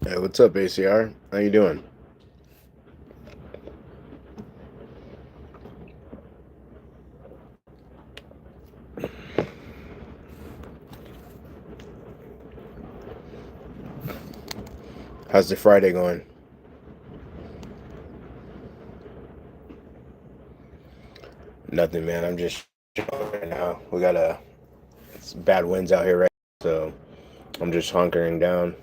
Hey, what's up, ACR? How you doing? How's the Friday going? Nothing, man. I'm just chilling right now. We got it's bad winds out here right now, so I'm just hunkering down.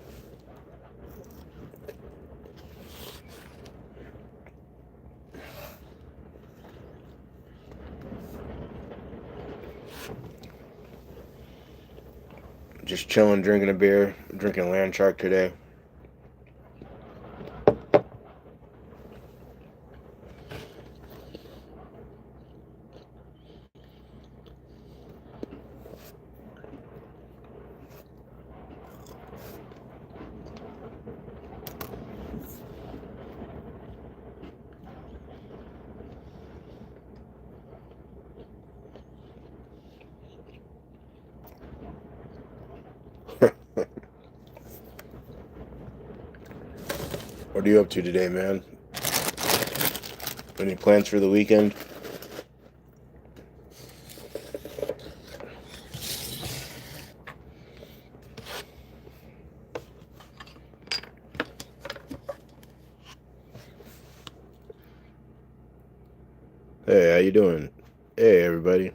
Just chilling, drinking a beer, drinking Land Shark today. What are you up to today, man? Any plans for the weekend? Hey, how you doing? Hey, everybody.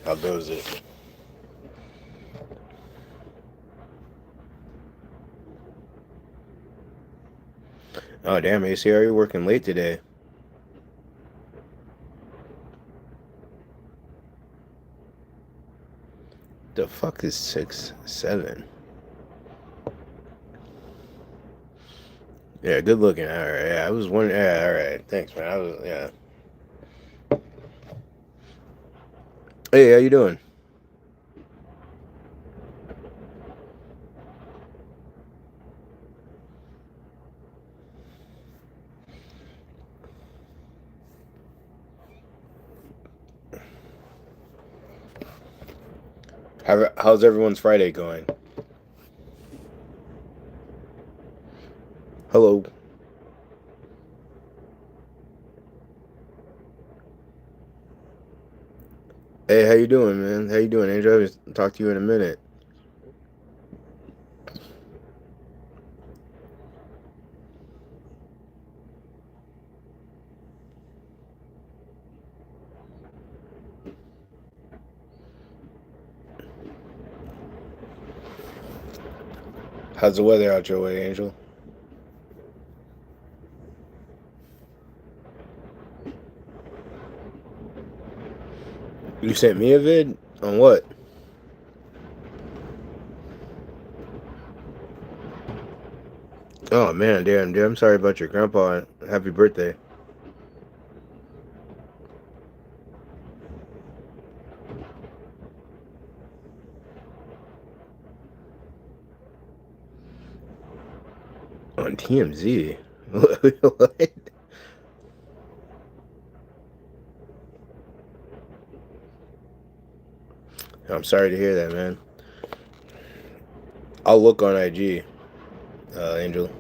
How goes it? Oh, damn, ACR, you're working late today. The fuck is 6, 7? Yeah, good looking. All right. Yeah, I was wondering. Yeah, all right. Thanks, man. I was. Yeah. Hey, how you doing? How's everyone's Friday going? Hello. Hey, how you doing, man? How you doing, Angel? I haven't talked to you in a minute. How's the weather out your way, Angel? You sent me a vid on what? Oh man, damn, dude. I'm sorry about your grandpa. Happy birthday. On TMZ. What? I'm sorry to hear that, man. I'll look on IG, Angel.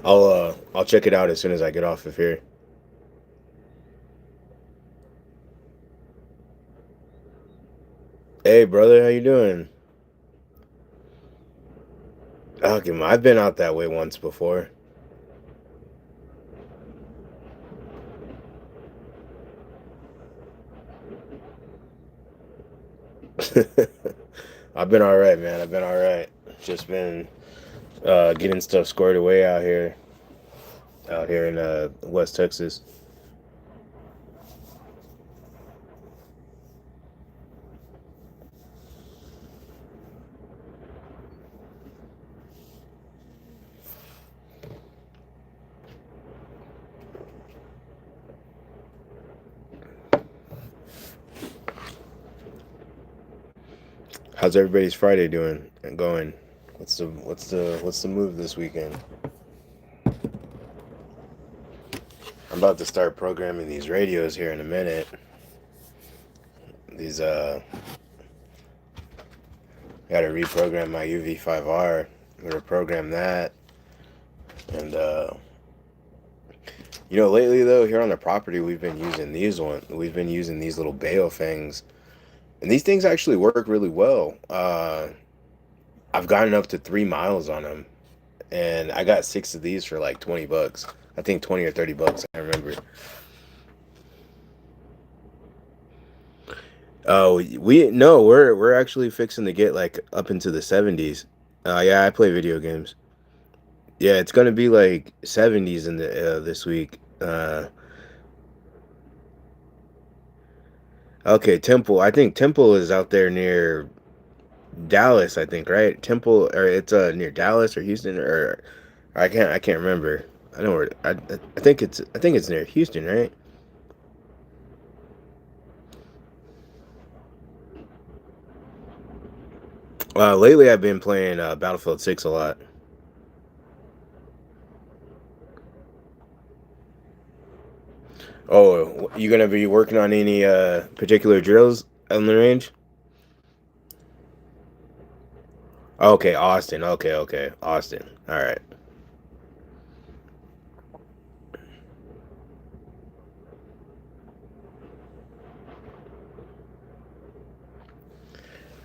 I'll check it out as soon as I get off of here. Hey, brother, how you doing? Okay, I've been out that way once before. I've been all right, man. I've been all right. Just been getting stuff squared away out here in West Texas. How's everybody's Friday doing and going? What's the move this weekend? I'm about to start programming these radios here in a minute. These got to reprogram my UV5R. I'm gonna program that, and lately though, here on the property, we've been using these one. We've been using these little Baofengs, and these things actually work really well. I've gotten up to 3 miles on them, and I got 6 of these for like $20. I think 20 or $30. I remember. Oh, we no, we're actually fixing to get like up into the 70s. Yeah, I play video games. Yeah, it's gonna be like 70s in the this week. Okay, Temple. I think Temple is out there near Dallas. I think right. Temple, or it's near Dallas or Houston, or I can't remember. I know where. I think it's near Houston, right? Lately I've been playing Battlefield 6 a lot. Oh, you gonna be working on any particular drills on the range? Okay, Austin. Okay, okay, Austin. All right.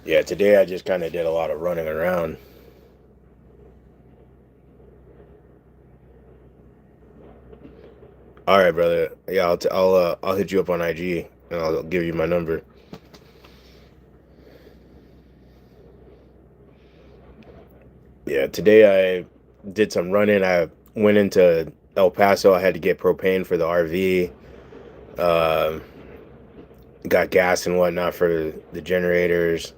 Yeah, today I just kind of did a lot of running around. All right, brother. Yeah, I'll hit you up on IG and I'll give you my number. Yeah, today I did some running. I went into El Paso. I had to get propane for the RV. Um, got gas and whatnot for the generators.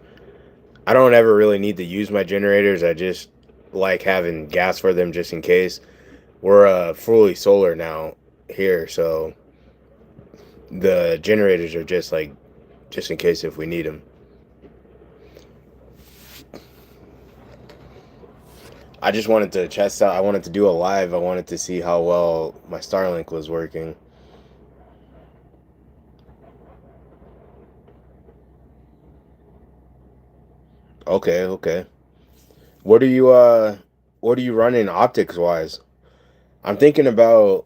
I don't ever really need to use my generators. I just like having gas for them just in case. We're fully solar now here, so the generators are just like just in case if we need them. I just wanted to test out. I wanted to do a live. I wanted to see how well my Starlink was working. Okay, okay. What are you what are you running optics wise? I'm thinking about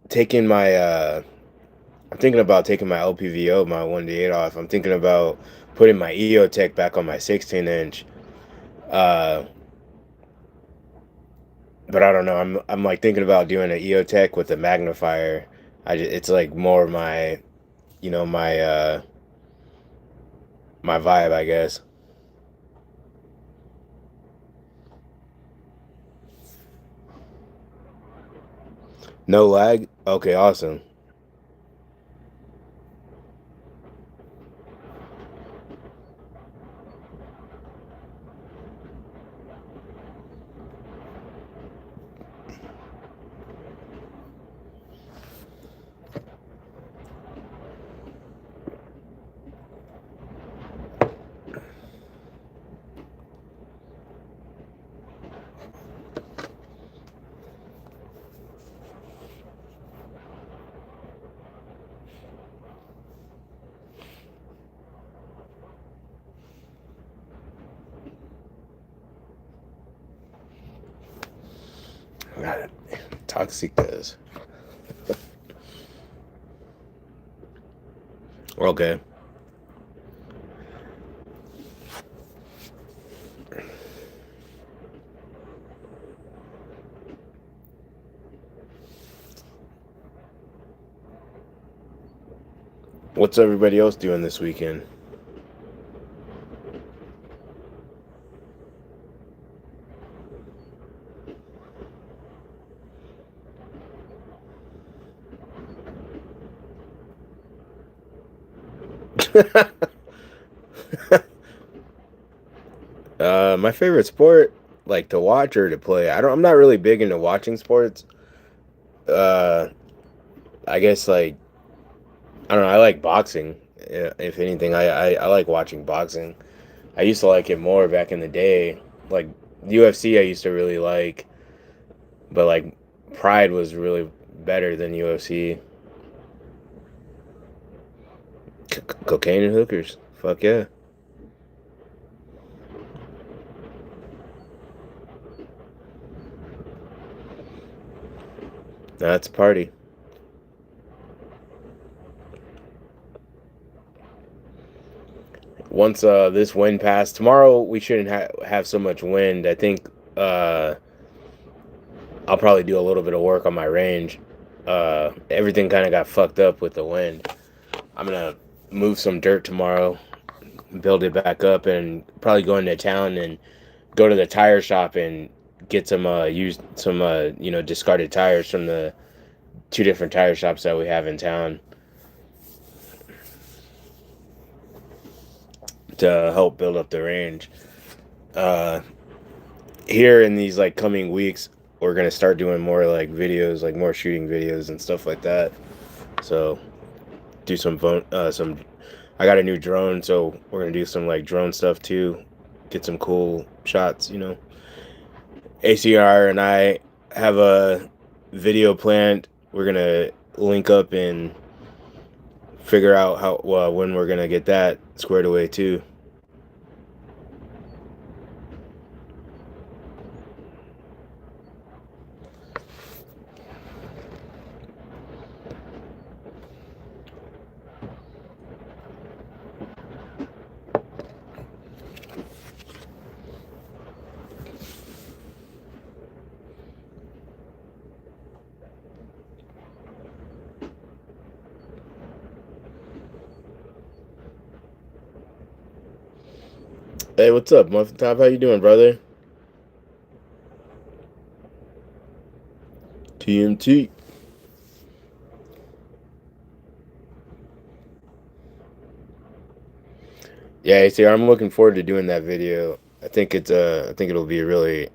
taking my I'm thinking about taking my LPVO, my 1D8 off. I'm thinking about putting my EOTech back on my 16 inch. Uh but I don't know. I'm like thinking about doing an EOTech with a magnifier. It's like more my my vibe, I guess. No lag? Okay, awesome. God, toxic does. Okay. What's everybody else doing this weekend? My favorite sport, like to watch or to play. I'm not really big into watching sports. Uh, I guess like I don't know. I like boxing. If anything, I like watching boxing. I used to like it more back in the day. Like UFC, I used to really like, but like Pride was really better than UFC. Cocaine and hookers. Fuck yeah. That's a party. Once this wind passed, tomorrow we shouldn't have so much wind. I think uh, I'll probably do a little bit of work on my range. Everything kind of got fucked up with the wind. I'm gonna move some dirt tomorrow, build it back up, and probably go into town and go to the tire shop and get some used some discarded tires from the two different tire shops that we have in town to help build up the range. Uh, Here in these like coming weeks, we're gonna start doing more like videos, like more shooting videos and stuff like that. So do some fun, some. I got a new drone, so we're gonna do some like drone stuff too. Get some cool shots, ACR and I have a video planned. We're gonna link up and figure out when we're gonna get that squared away too. Hey, what's up, Muffin Top? How you doing, brother? TMT. Yeah, see, I'm looking forward to doing that video. I think it'll be a really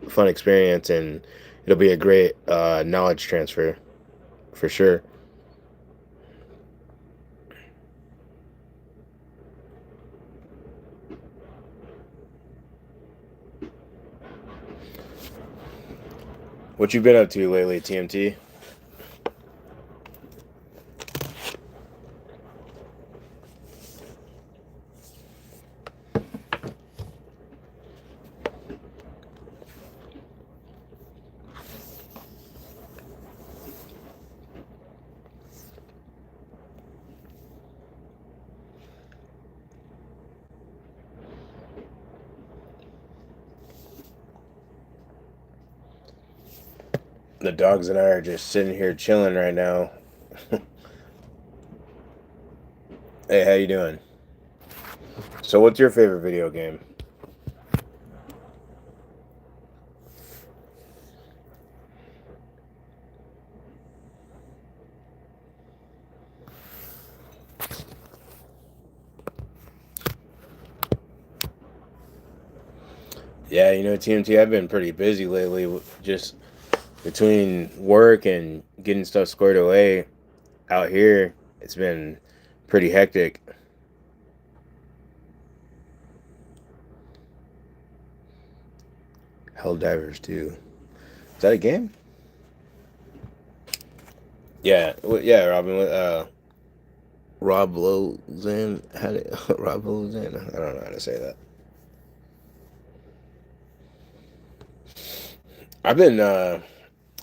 fun experience, and it'll be a great knowledge transfer for sure. What you been up to lately, TMT? The dogs and I are just sitting here chilling right now. Hey, how you doing? So, what's your favorite video game? Yeah, TMT, I've been pretty busy lately, just between work and getting stuff squared away out here. It's been pretty hectic. Helldivers 2. Is that a game? Yeah, yeah, Robin. Rob Lozan. Rob Lozan? I don't know how to say that. I've been uh,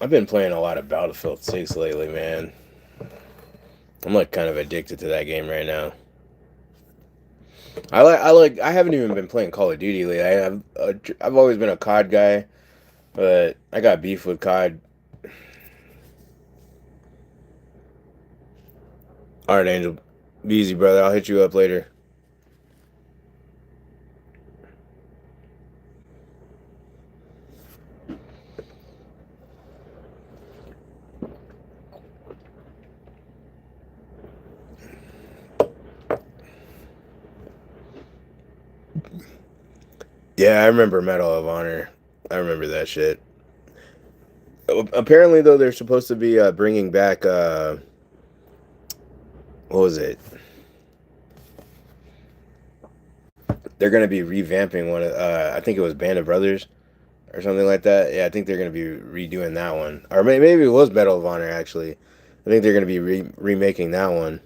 I've been playing a lot of Battlefield 6 lately, man. I'm like kind of addicted to that game right now. I haven't even been playing Call of Duty lately. I've always been a COD guy, but I got beef with COD. All right, Angel, be easy, brother. I'll hit you up later. Yeah, I remember Medal of Honor. I remember that shit. Apparently, though, they're supposed to be bringing back what was it? They're gonna be revamping one of I think it was Band of Brothers or something like that. Yeah, I think they're gonna be redoing that one, or maybe it was Medal of Honor actually. I think they're gonna be remaking that one.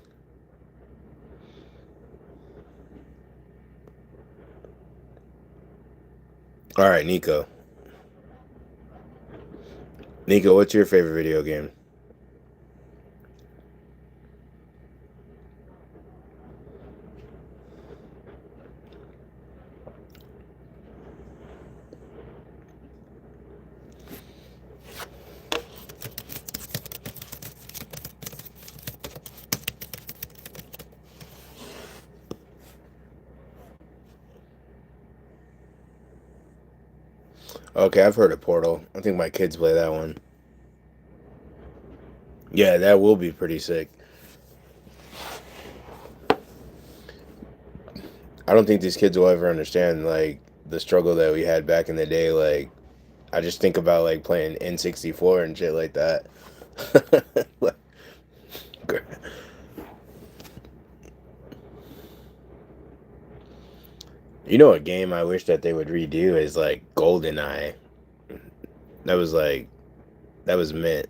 All right, Nico. Nico, what's your favorite video game? Okay, I've heard of Portal. I think my kids play that one. Yeah, that will be pretty sick. I don't think these kids will ever understand like the struggle that we had back in the day. Like, I just think about like playing N64 and shit like that. You know, a game I wish that they would redo is like GoldenEye. That was like that was mint.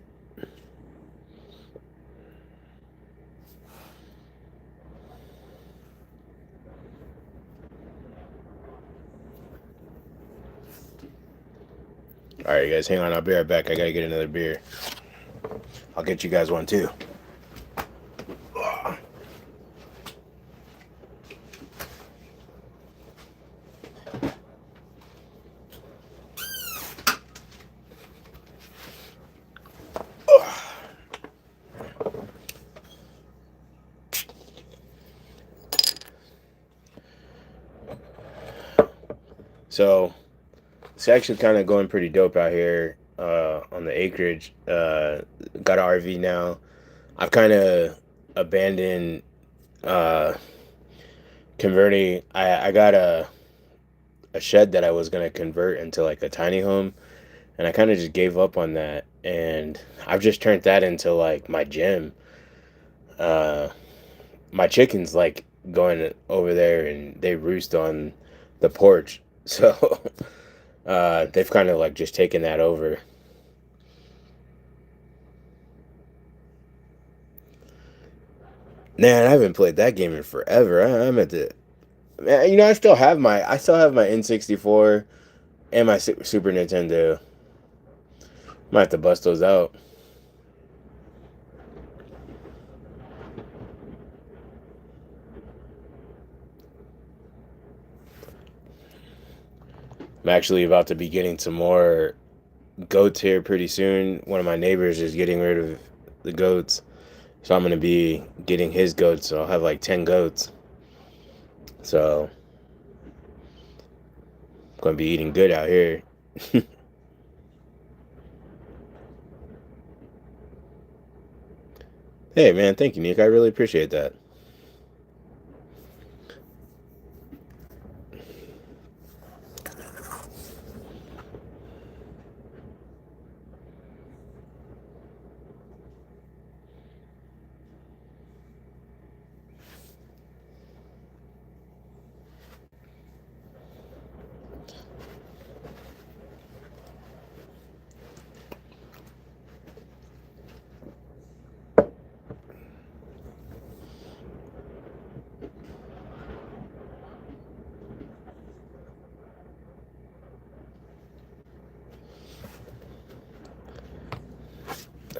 All right, guys, hang on. I'll be right back. I gotta get another beer. I'll get you guys one too. So it's actually kind of going pretty dope out here on the acreage. Got an RV now. I've kind of abandoned uh, converting. I got a shed that I was gonna convert into like a tiny home, and I kind of just gave up on that. And I've just turned that into like my gym. Uh, my chickens like going over there and they roost on the porch, so they've kind of like just taken that over. Man, I haven't played that game in forever. I'm at the man, I still have my N64 and my Super Nintendo. Might have to bust those out. I'm actually about to be getting some more goats here pretty soon. One of my neighbors is getting rid of the goats, so I'm gonna be getting his goats. So I'll have like 10 goats. So I'm gonna be eating good out here. Hey man, thank you, Nick. I really appreciate that.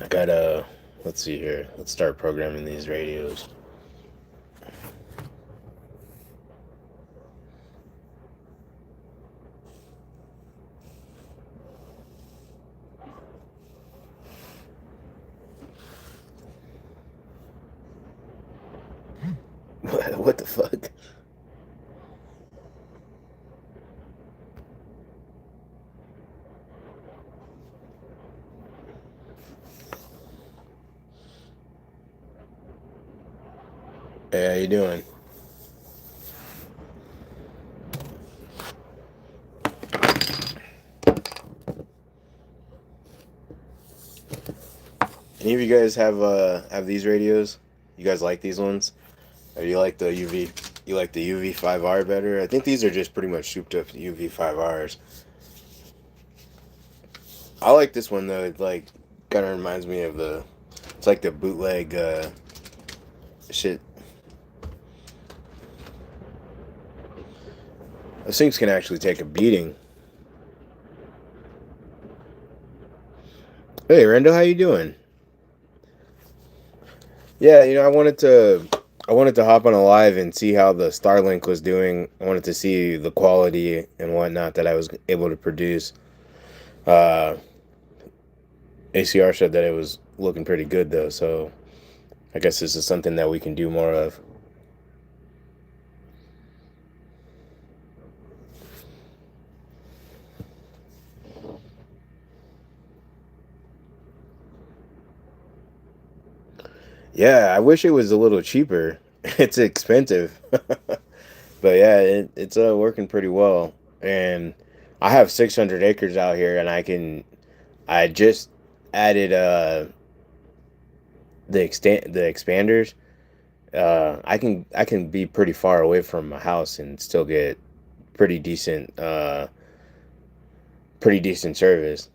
I gotta, let's see here. Let's start programming these radios. What the fuck? Hey, how you doing? Any of you guys have these radios? You guys like these ones? Or you like the UV? You like the UV5R better? I think these are just pretty much souped up UV5Rs. I like this one though. It like kind of reminds me of the. It's like the bootleg shit. Those things can actually take a beating. Hey, Randall, how you doing? Yeah, I wanted to hop on a live and see how the Starlink was doing. I wanted to see the quality and whatnot that I was able to produce. Uh, ACR said that it was looking pretty good though, so I guess this is something that we can do more of. Yeah, I wish it was a little cheaper. It's expensive. But yeah, it's working pretty well. And I have 600 acres out here, and I just added the expanders. I can be pretty far away from my house and still get pretty decent pretty decent service.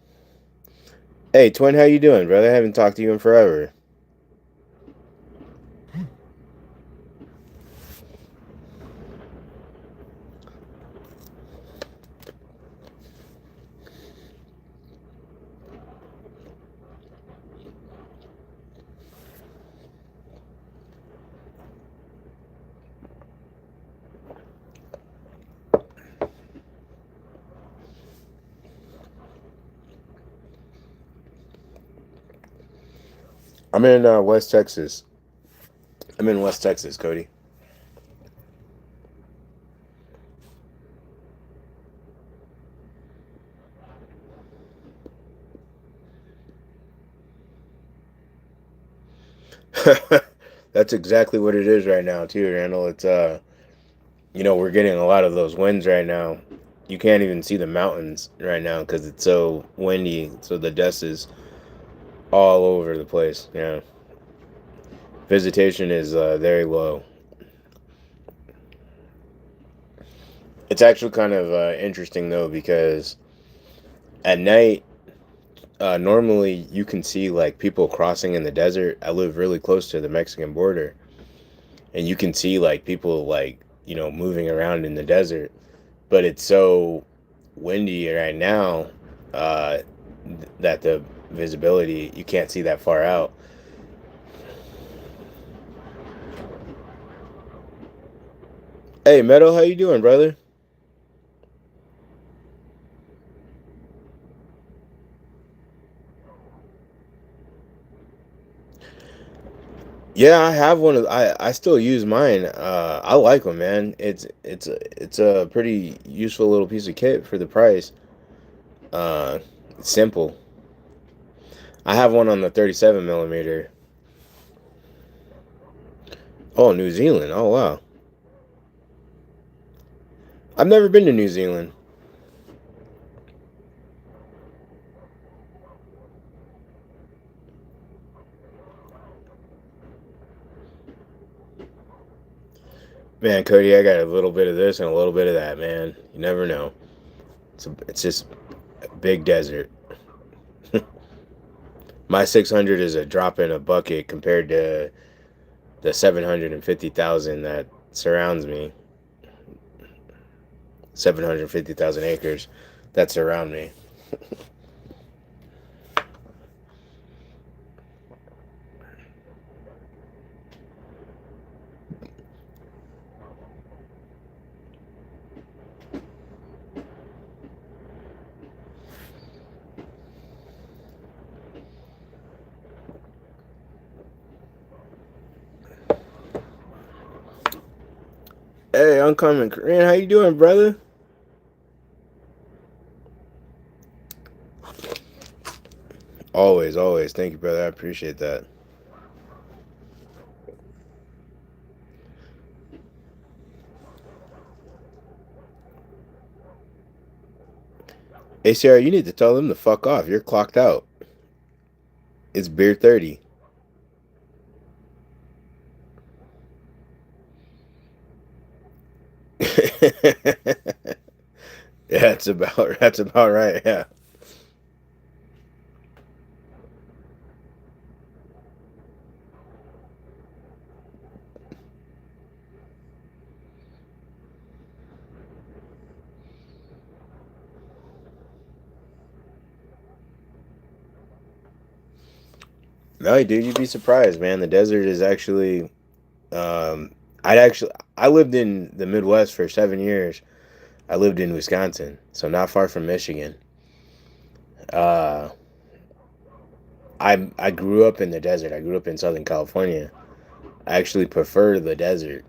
Hey, twin, how you doing, brother? I haven't talked to you in forever. I'm in West Texas. I'm in West Texas, Cody. That's exactly what it is right now, too, Randall. It's we're getting a lot of those winds right now. You can't even see the mountains right now because it's so windy. So the dust is all over the place. Yeah, visitation is very low. It's actually kind of interesting though because at night, normally you can see like people crossing in the desert. I live really close to the Mexican border, and you can see like people like moving around in the desert. But it's so windy right now uh, that the visibility you can't see that far out. Hey, Meadow, how you doing, brother? Yeah, I have one of. I still use mine. I like them, man. It's a pretty useful little piece of kit for the price. It's simple. I have one on the 37 millimeter. Oh, New Zealand. Oh wow, I've never been to New Zealand. Man, Cody, I got a little bit of this and a little bit of that, man. You never know. It's just a big desert. My 600 is a drop in a bucket compared to the 750,000 that surrounds me. 750,000 acres that surround me. Hey, Uncommon Korean, how you doing, brother? Always, always. Thank you, brother. I appreciate that. ACR, you need to tell them to fuck off. You're clocked out. It's beer 30. Yeah, that's about right. Yeah. No, dude, you'd be surprised, man. The desert is actually. Um, I lived in the Midwest for 7 years. I lived in Wisconsin, so not far from Michigan. Uh, I grew up in the desert. I grew up in Southern California. I actually prefer the desert.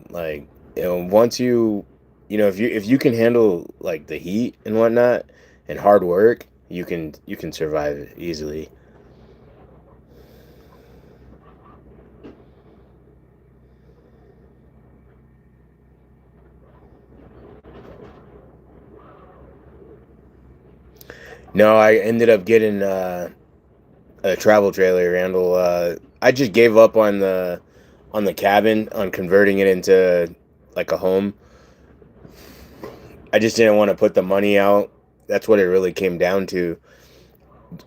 Like, once if you can handle like the heat and whatnot and hard work, you can survive it easily. No, I ended up getting a travel trailer, Randall. I just gave up on the cabin, on converting it into like a home. I just didn't want to put the money out. That's what it really came down to.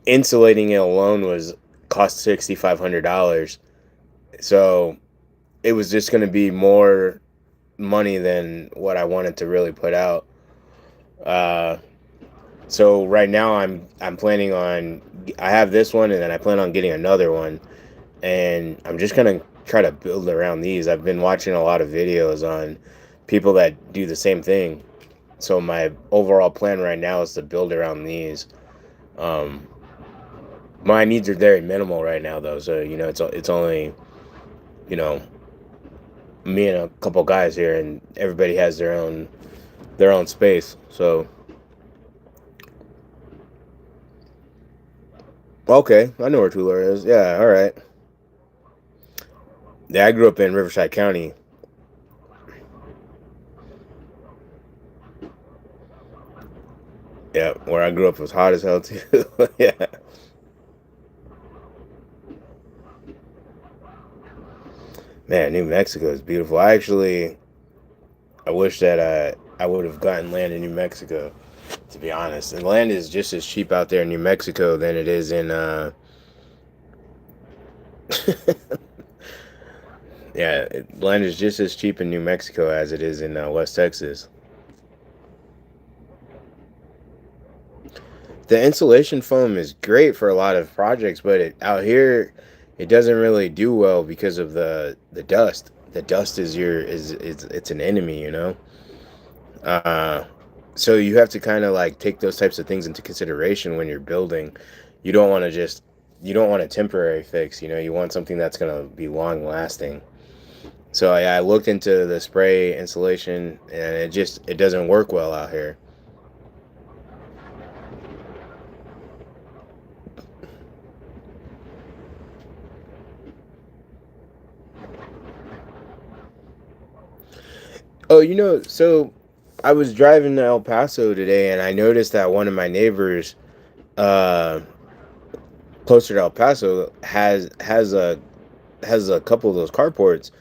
Insulating it alone was cost $6,500. So it was just going to be more money than what I wanted to really put out. Uh, so right now I'm planning on, I have this one and then I plan on getting another one, and I'm just gonna try to build around these. I've been watching a lot of videos on people that do the same thing. So my overall plan right now is to build around these. Um, my needs are very minimal right now though, so it's only you know me and a couple guys here, and everybody has their own space. So okay, I know where Tulare is. Yeah, all right. Yeah, I grew up in Riverside County. Yeah, where I grew up was hot as hell too. Yeah, man, New Mexico is beautiful. I wish that I would have gotten land in New Mexico. To be honest, and land is just as cheap out there in New Mexico than it is in. Yeah, land is just as cheap in New Mexico as it is in West Texas. The insulation foam is great for a lot of projects, but out here, it doesn't really do well because of the dust. The dust is it's an enemy, you know. Uh, so you have to kind of like take those types of things into consideration when you're building. You don't want to just you don't want a temporary fix. You want something that's gonna be long lasting. So I looked into the spray insulation, and it doesn't work well out here. Oh, so I was driving to El Paso today, and I noticed that one of my neighbors, uh, closer to El Paso, has a couple of those carports,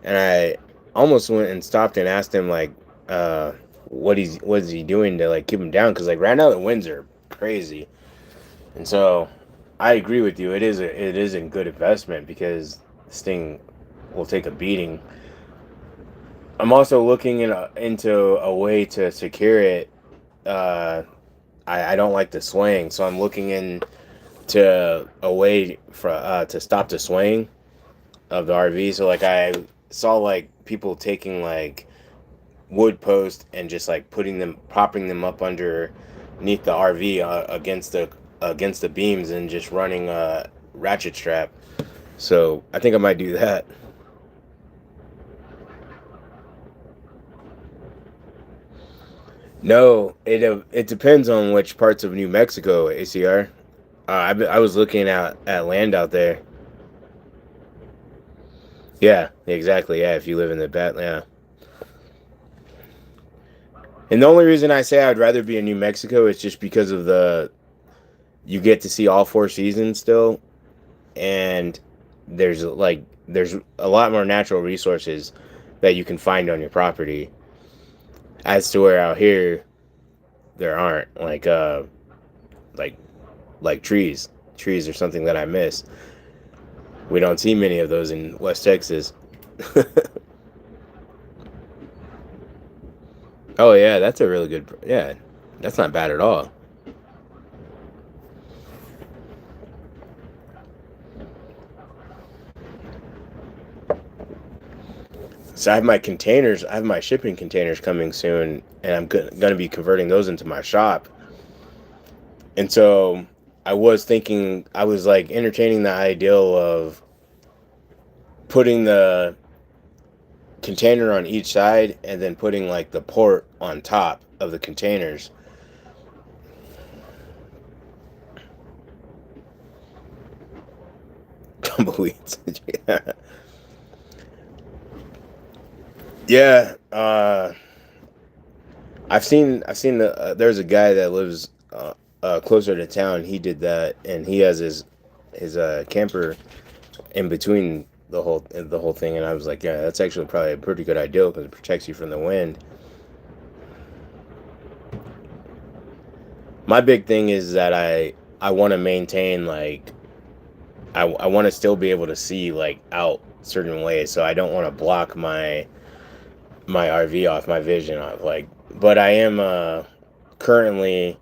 and I almost went and stopped and asked him like, uh, what is he doing to like keep him down? Because like right now the winds are crazy, and so I agree with you. It is a good investment because this thing will take a beating. I'm also looking into a way to secure it. Uh, I don't like the swaying, so I'm looking into a way for to stop the swaying of the RV. So like I saw like people taking like wood posts and just like propping them up underneath the RV against the beams and just running a ratchet strap. So I think I might do that. No, it depends on which parts of New Mexico, ACR. I was looking at land out there. Yeah, exactly. Yeah, if you live in the bat, yeah. And the only reason I say I'd rather be in New Mexico is just because of the you get to see all four seasons still, and there's a lot more natural resources that you can find on your property, as to where out here there aren't like like trees. Trees are something that I miss. We don't see many of those in West Texas. Oh yeah, that's a really good. Yeah, that's not bad at all. So I have my containers. I have my shipping containers coming soon, and I'm going to be converting those into my shop. And so I was thinking, I was like entertaining the ideal of putting the container on each side and then putting like the port on top of the containers. Tumbleweeds. Yeah. I've seen there's a guy that lives closer to town. He did that, and he has his camper in between the whole thing. And I was like, yeah, that's actually probably a pretty good idea because it protects you from the wind. My big thing is that I want to maintain like I want to still be able to see like out certain ways, so I don't want to block my RV off, my vision off. Like, but I am currently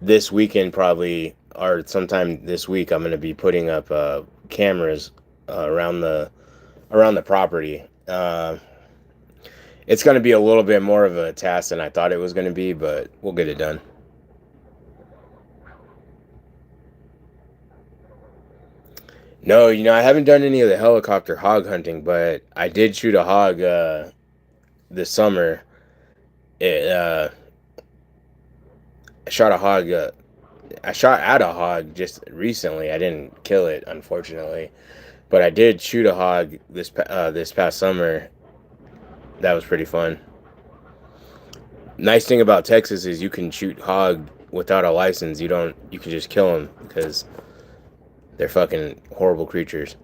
this weekend probably or sometime this week I'm gonna be putting up cameras around the property. It's gonna be a little bit more of a task than I thought it was gonna be, but we'll get it done. No, I haven't done any of the helicopter hog hunting, but I did shoot a hog this summer. It, I shot a hog. I shot at a hog just recently. I didn't kill it, unfortunately, but I did shoot a hog this past summer. That was pretty fun. Nice thing about Texas is you can shoot hog without a license. You can just kill them because they're fucking horrible creatures.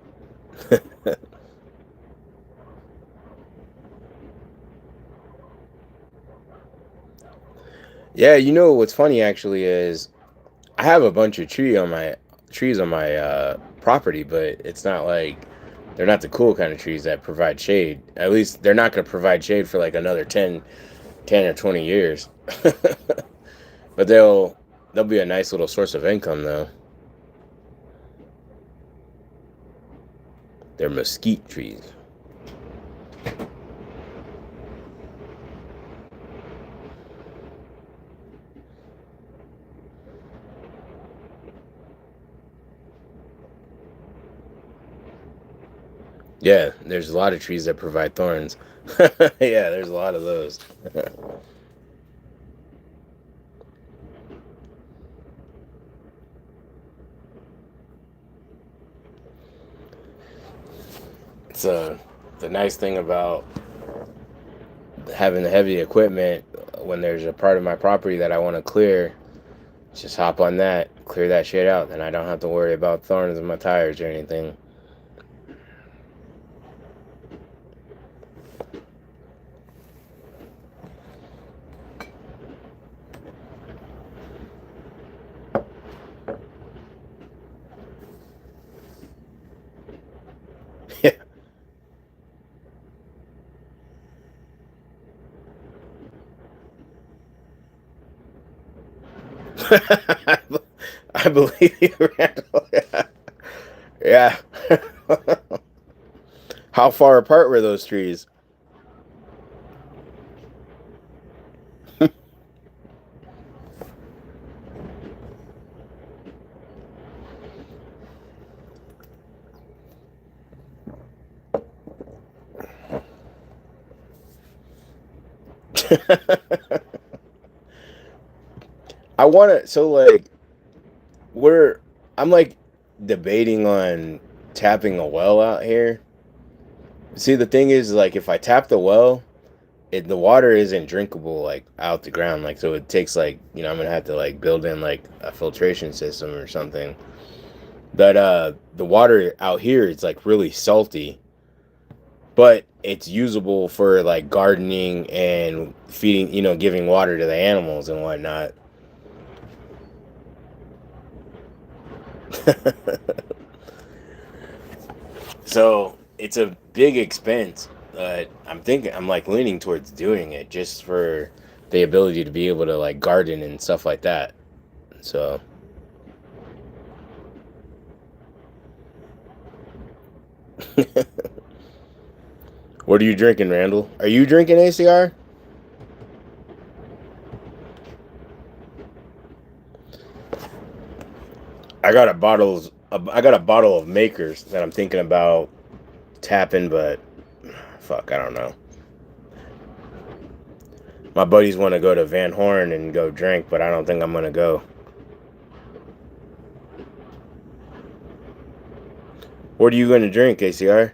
Yeah, what's funny actually is I have a bunch of trees on my property, but it's not like they're not the cool kind of trees that provide shade. At least they're not going to provide shade for like another 10 or 20 years. But they'll be a nice little source of income though. They're mesquite trees. Yeah, there's a lot of trees that provide thorns. Yeah, there's a lot of those. It's the nice thing about having the heavy equipment when there's a part of my property that I want to clear. Just hop on that, clear that shit out, and I don't have to worry about thorns in my tires or anything. Yeah. I believe you, Randall. Yeah. Yeah. How far apart were those trees? I want to, so like, we're, I'm like debating on tapping a well out here. See, the thing is, like, if I tap the well, the water isn't drinkable like out the ground. Like, so it takes like, I'm gonna have to like build in like a filtration system or something. But the water out here is like really salty, but it's usable for like gardening and feeding, giving water to the animals and whatnot. So it's a big expense, but I'm like leaning towards doing it just for the ability to be able to like garden and stuff like that. So What are you drinking, Randall? Are you drinking ACR? I got a bottle of Makers that I'm thinking about tapping, but fuck, I don't know. My buddies want to go to Van Horn and go drink, but I don't think I'm gonna go. What are you gonna drink, ACR?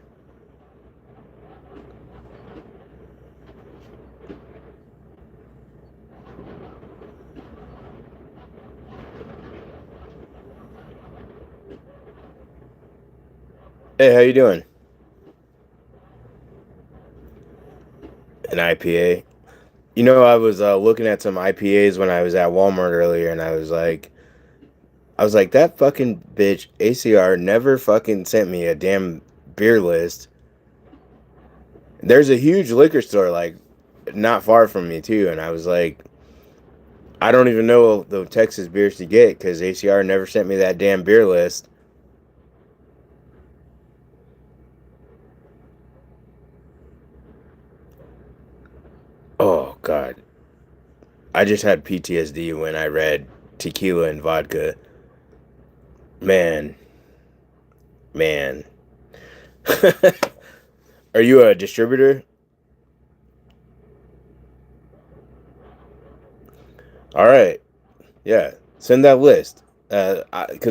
Hey, how you doing? An IPA. You know, I was looking at some IPAs when I was at Walmart earlier, and I was like, that fucking bitch ACR never fucking sent me a damn beer list. There's a huge liquor store like not far from me too, and I was like, I don't even know the Texas beers to get because ACR never sent me that damn beer list. Oh God, I just had PTSD when I read tequila and vodka. Man, man. Are you a distributor? All right, yeah. Send that list. Cause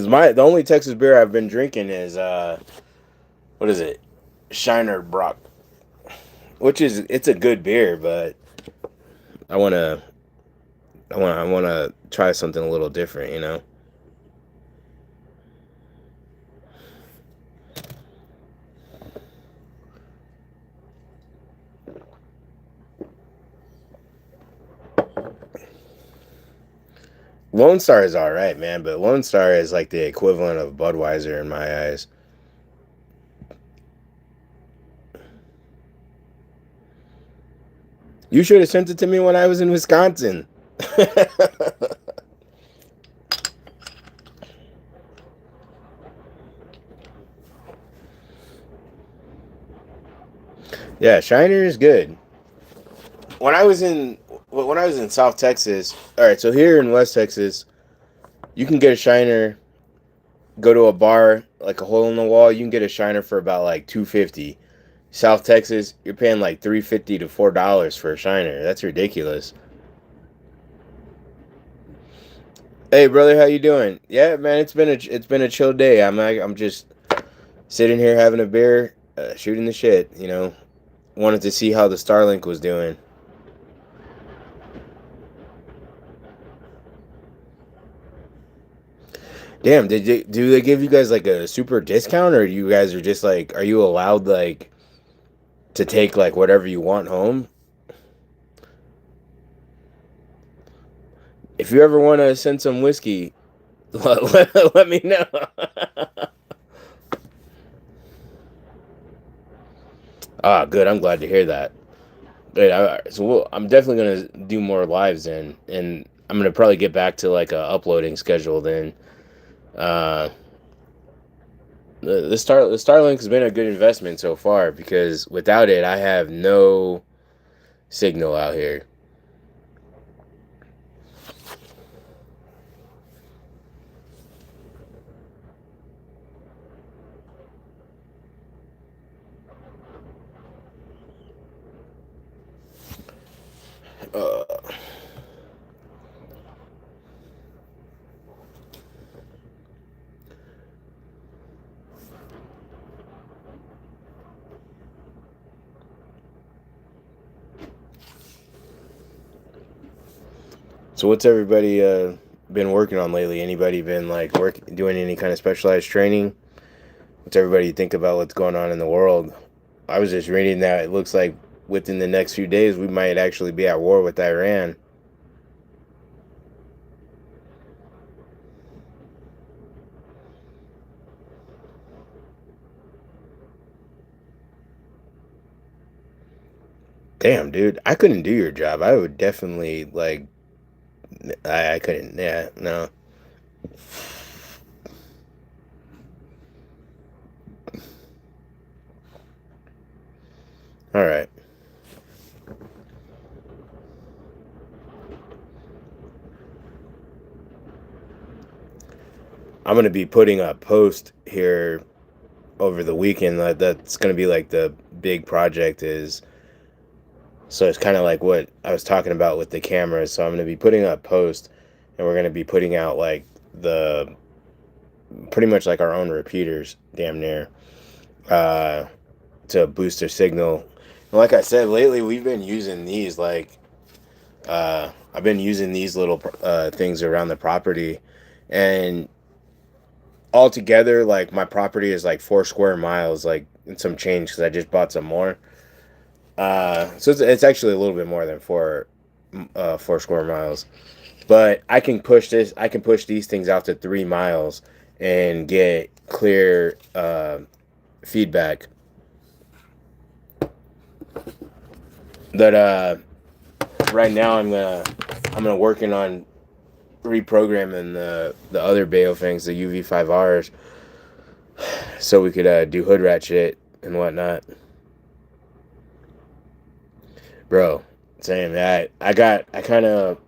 the only Texas beer I've been drinking is what is it? Shiner Brock, which is it's a good beer, but I wanna I wanna try something a little different, you know. Lone Star is all right, man, but Lone Star is like the equivalent of Budweiser in my eyes. You should have sent it to me when I was in Wisconsin. Yeah, Shiner is good. When I was in when I was in South Texas, all right, so here in West Texas, you can get a Shiner, go to a bar like a hole in the wall, you can get a Shiner for about like 250. South Texas, you're paying like 350 to $4 for a Shiner. That's ridiculous. Hey brother, how you doing? Yeah, man, it's been a chill day. I'm just sitting here having a beer, shooting the shit. You know, wanted to see how the Starlink was doing. Damn, do they give you guys like a super discount, or you guys are just like, are you allowed like to take like whatever you want home? If you ever want to send some whiskey, let me know. Ah, good. I'm glad to hear that. Good. I'm definitely gonna do more lives then, and I'm gonna probably get back to like a uploading schedule then. Uh, the Starlink has been a good investment so far because without it, I have no signal out here. Uh, so what's everybody been working on lately? Anybody been like doing any kind of specialized training? What's everybody think about what's going on in the world? I was just reading that it looks like within the next few days we might actually be at war with Iran. Damn, dude, I couldn't do your job. I would definitely like. I couldn't. Yeah, no. All right. I'm gonna be putting a post here over the weekend. That's gonna be like the big project is. So it's kind of like what I was talking about with the cameras. So I'm gonna be putting up a post, and we're gonna be putting out like the pretty much like our own repeaters, damn near, uh, to boost their signal. And like I said, lately we've been using these I've been using these little things around the property, and altogether, like my property is like 4 square miles, like and some change because I just bought some more. So it's actually a little bit more than 4 square miles. But I can push this. I can push these things out to 3 miles and get clear feedback. That right now I'm gonna working on reprogramming the other Baofengs, the UV5Rs, so we could do hood rat shit and whatnot. Bro, saying that I kind of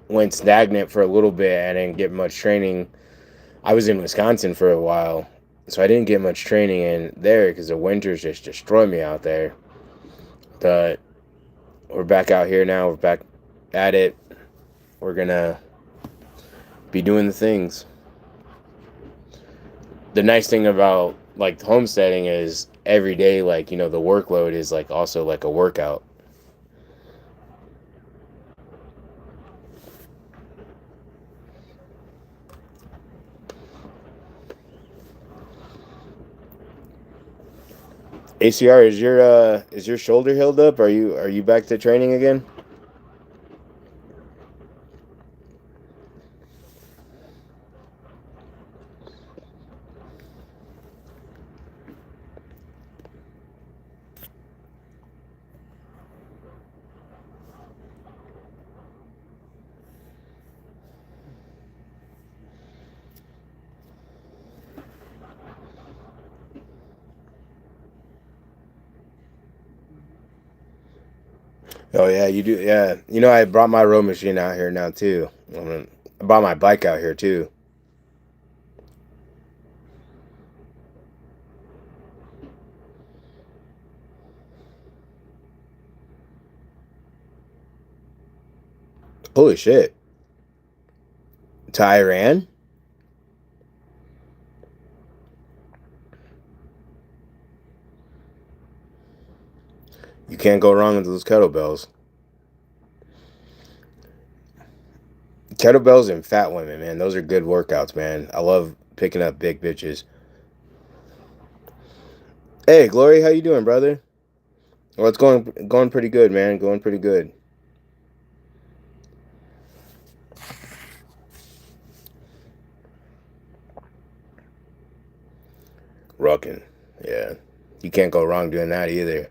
went stagnant for a little bit. I didn't get much training. I was in Wisconsin for a while, so I didn't get much training in there because the winters just destroy me out there. But we're back out here now. We're back at it. We're gonna be doing the things. The nice thing about like homesteading is every day, like the workload is like also like a workout. ACR, is your shoulder healed up? Are you back to training again? Oh yeah, you do. Yeah, I brought my row machine out here now too. I brought my bike out here too. Holy shit! To Iran? You can't go wrong with those kettlebells. Kettlebells and fat women, man. Those are good workouts, man. I love picking up big bitches. Hey, Glory, how you doing, brother? Well, it's going pretty good, man. Going pretty good. Rocking. Yeah. You can't go wrong doing that either.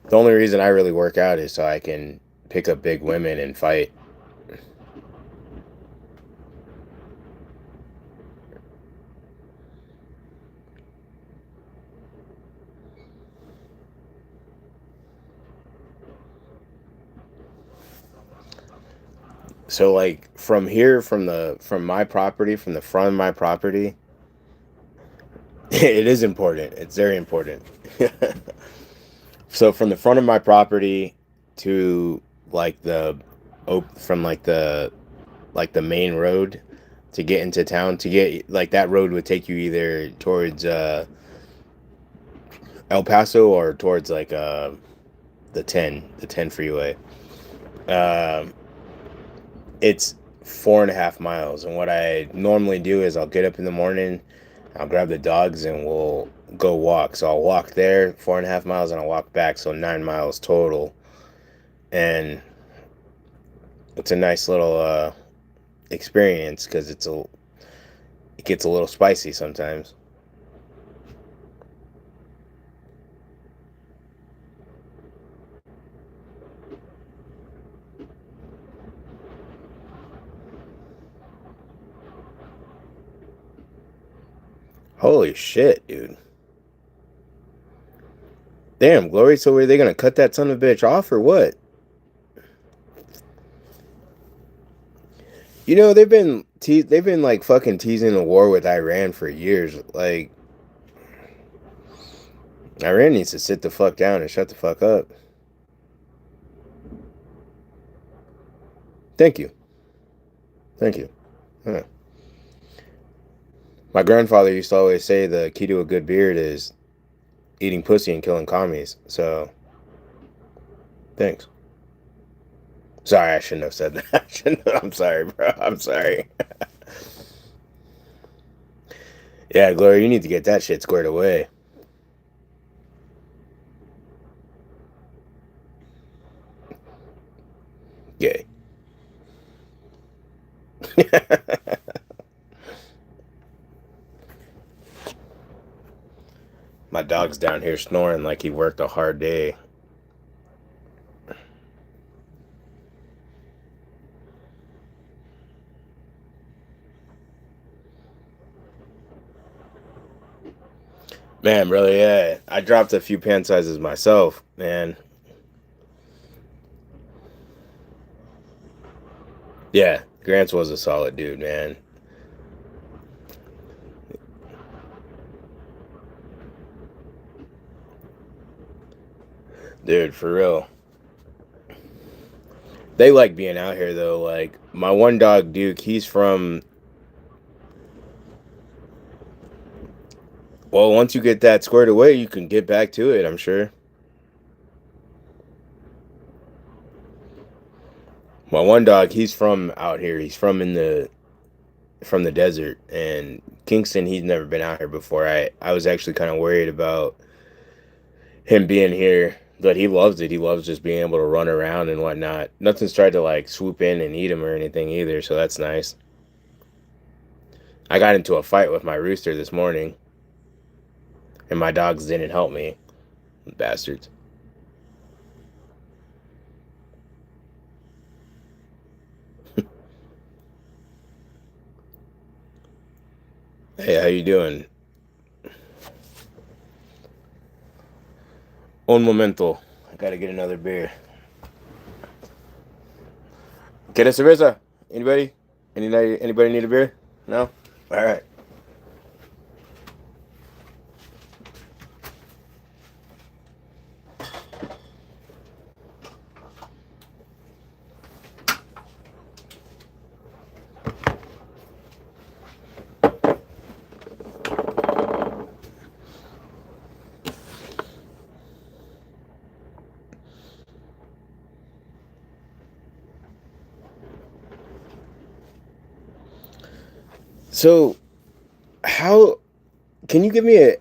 The only reason I really work out is so I can pick up big women and fight. So like from here, from my property, from the front of my property, it is important. It's very important. So from the front of my property to like from like the main road to get into town, to get like that road would take you either towards El Paso or towards like the 10 freeway. Um it's 4.5 miles, and what I normally do is I'll get up in the morning, I'll grab the dogs, and we'll go walk. So I'll walk there 4.5 miles and I'll walk back, so 9 miles total. And it's a nice little experience because it gets a little spicy sometimes. Holy shit, dude. Damn, Glory. So are they gonna cut that son of a bitch off or what? You know they've been like fucking teasing a war with Iran for years. Like Iran needs to sit the fuck down and shut the fuck up. Thank you, thank you. Huh. My grandfather used to always say the key to a good beard is eating pussy and killing commies. So thanks. Sorry, I shouldn't have said that. I'm sorry, bro. I'm sorry. Yeah, Glory, you need to get that shit squared away. Gay. My dog's down here snoring like he worked a hard day. Man, brother, yeah. I dropped a few pant sizes myself, man. Yeah, Grants was a solid dude, man. Dude, for real. They like being out here though. Like my one dog, Duke, he's from. Well, once you get that squared away, you can get back to it, I'm sure. My one dog, he's from out here. He's from the desert, and Kingston, he's never been out here before. I was actually kind of worried about him being here, but he loves it. He loves just being able to run around and whatnot. Nothing's tried to like swoop in and eat him or anything either, so that's nice. I got into a fight with my rooster this morning, and my dogs didn't help me. Bastards. Hey, how you doing? Un momento. I gotta get another beer. ¿Quieres cerveza? Anybody? Anybody need a beer? No? All right. So, how can you give me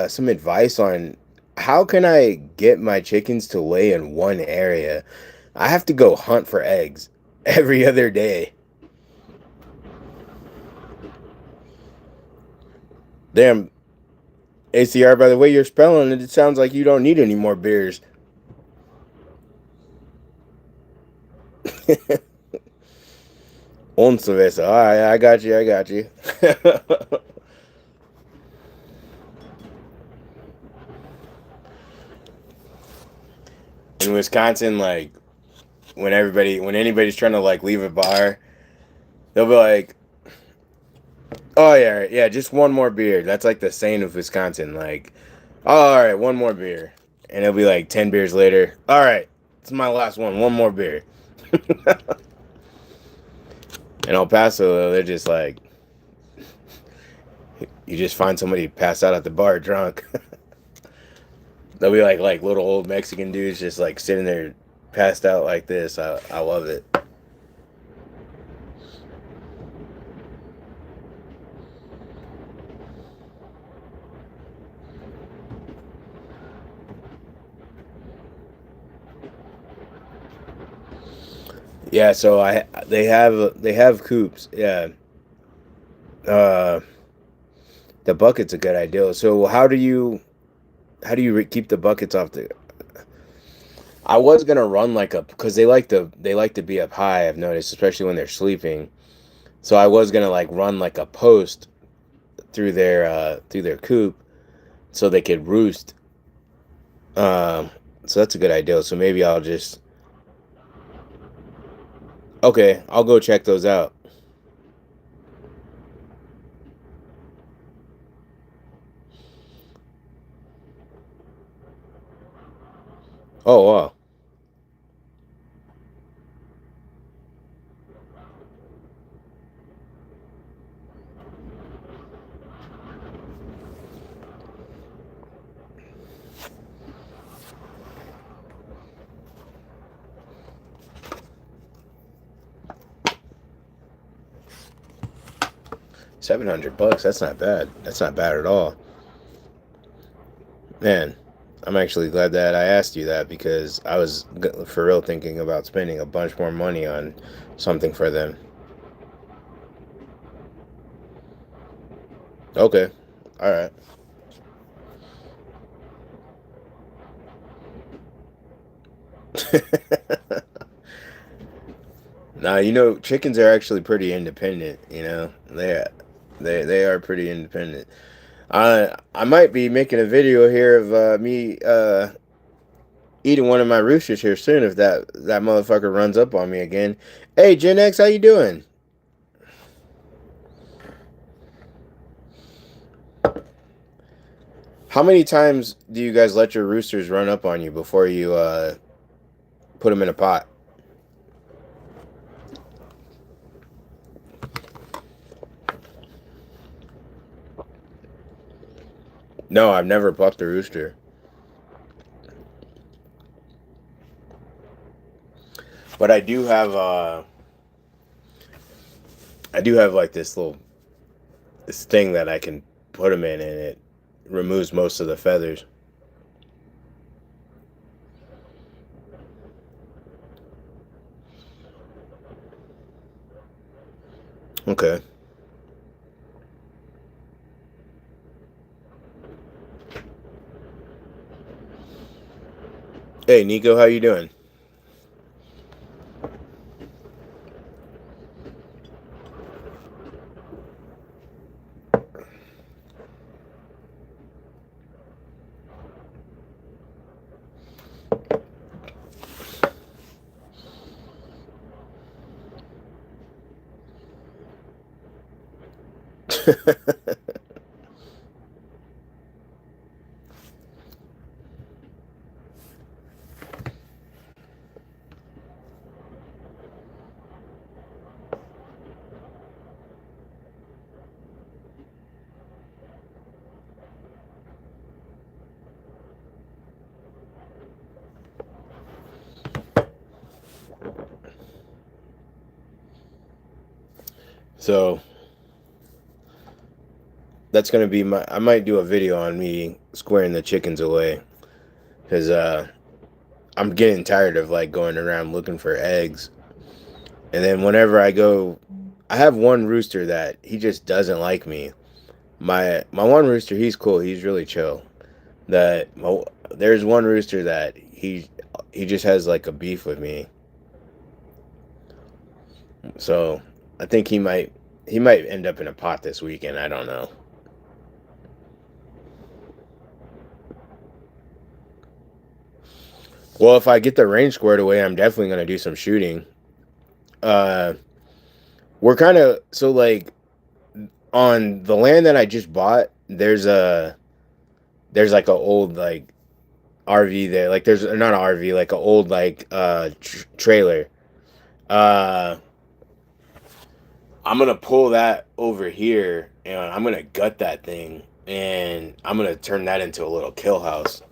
some advice on how can I get my chickens to lay in one area? I have to go hunt for eggs every other day. Damn, ACR, by the way you're spelling it, it sounds like you don't need any more beers. Un cerveza. All right, I got you. I got you. In Wisconsin, like when anybody's trying to like leave a bar, they'll be like, "Oh yeah, yeah, just one more beer." That's like the saying of Wisconsin. Like, oh, all right, one more beer, and it'll be like 10 beers later. All right, it's my last one. One more beer. In El Paso, they're just like, you just find somebody passed out at the bar drunk. They'll be like little old Mexican dudes just like sitting there passed out like this. I love it. Yeah, so I they have coops. Yeah. Uh the bucket's a good idea. So how do you keep the buckets off the I was going to run like a cuz they like to be up high, I've noticed, especially when they're sleeping. So I was going to like run like a post through their coop so they could roost Um, so that's a good idea. So maybe I'll just okay. I'll go check those out. Oh wow. $700. That's not bad. That's not bad at all. Man, I'm actually glad that I asked you that because I was for real thinking about spending a bunch more money on something for them. Okay. All right. Now, chickens are actually pretty independent, they are pretty independent. I might be making a video here of me eating one of my roosters here soon if that motherfucker runs up on me again. Hey, Gen X, how you doing? How many times do you guys let your roosters run up on you before you put them in a pot? No, I've never plucked a rooster, but I do have like this thing that I can put them in, and it removes most of the feathers. Okay. Hey, Nico, how you doing? So that's gonna be my. I might do a video on me squaring the chickens away because I'm getting tired of like going around looking for eggs, and then whenever I go, I have one rooster that he just doesn't like me. My one rooster, he's cool. He's really chill. There's one rooster that he just has like a beef with me. So I think he might end up in a pot this weekend. I don't know. Well, if I get the range squared away, I'm definitely gonna do some shooting. Uh, we're kind of so like on the land that I just bought. There's like a old like RV there. Like there's not an RV, like an old like trailer. Uh, I'm gonna pull that over here and I'm gonna gut that thing and I'm gonna turn that into a little kill house.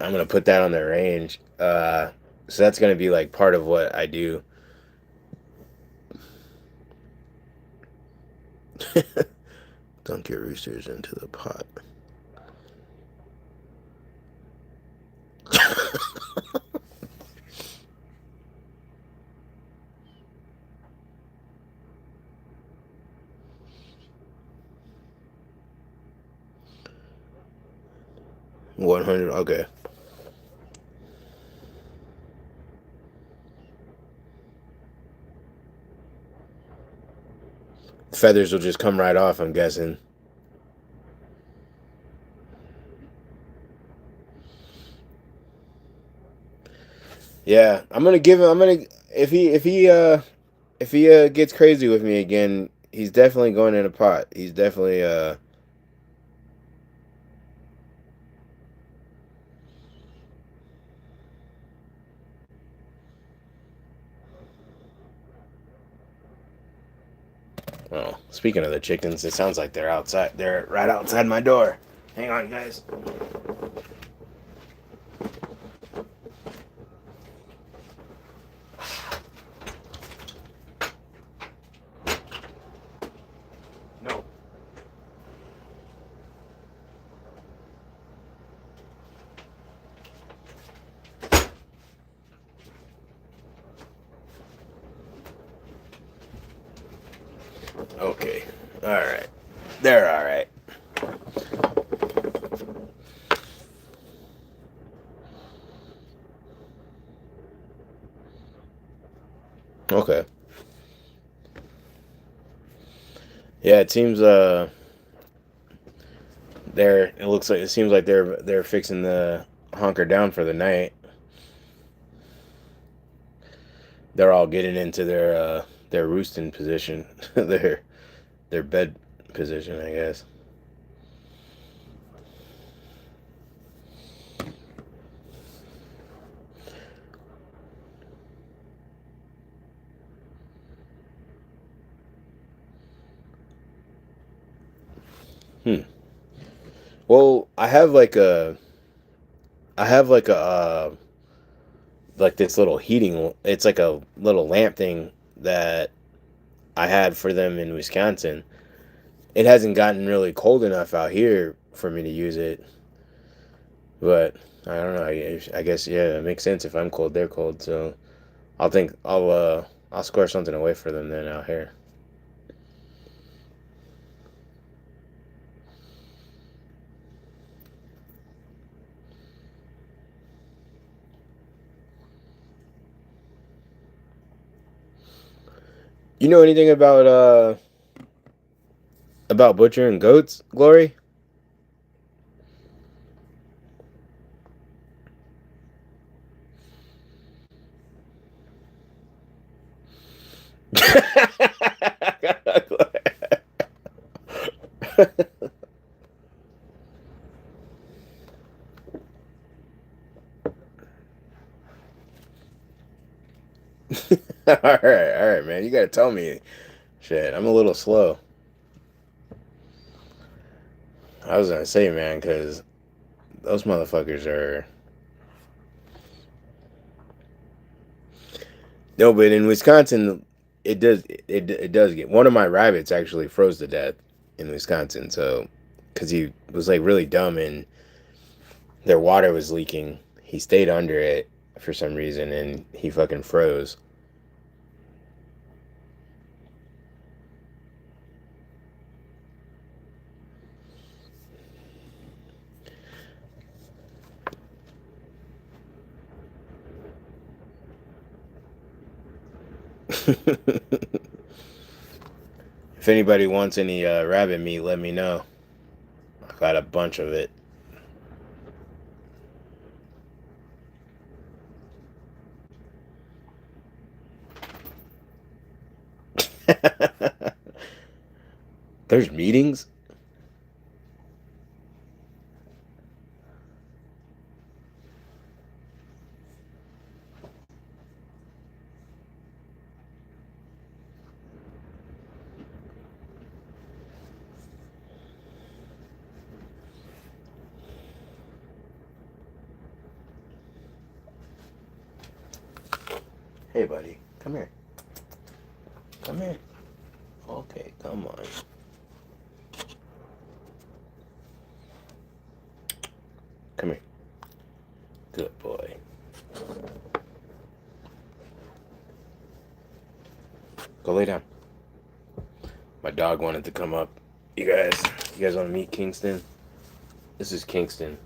I'm gonna put that on the range. So that's gonna be like part of what I do. Dunk your roosters into the pot. 100. Okay. Feathers will just come right off, I'm guessing. Yeah, I'm gonna give him. I'm gonna if he gets crazy with me again, he's definitely going in a pot. He's definitely Oh, speaking of the chickens, it sounds like they're outside. They're right outside my door. Hang on, guys. No. Okay. All right. They're all right. Okay. Yeah, it seems they're it looks like it seems like they're fixing the hunker down for the night. They're all getting into their roosting position, their bed position, I guess. Hmm. Well, I have like this little heating. It's like a little lamp thing that I had for them in Wisconsin. It hasn't gotten really cold enough out here for me to use it, but I don't know. I guess yeah, it makes sense. If I'm cold, they're cold. So I'll score something away for them then out here. You know anything about butchering goats, Glory? All right, man. You gotta tell me. Shit, I'm a little slow. I was gonna say, man, because those motherfuckers are. No, but in Wisconsin, it does get. One of my rabbits actually froze to death in Wisconsin, so because he was like really dumb and their water was leaking, he stayed under it for some reason and he fucking froze. If anybody wants any rabbit meat, let me know. I got a bunch of it. There's meetings. Hey, buddy, come here. Come here. Okay, come on. Come here. Good boy. Go lay down. My dog wanted to come up. You guys want to meet Kingston? This is Kingston.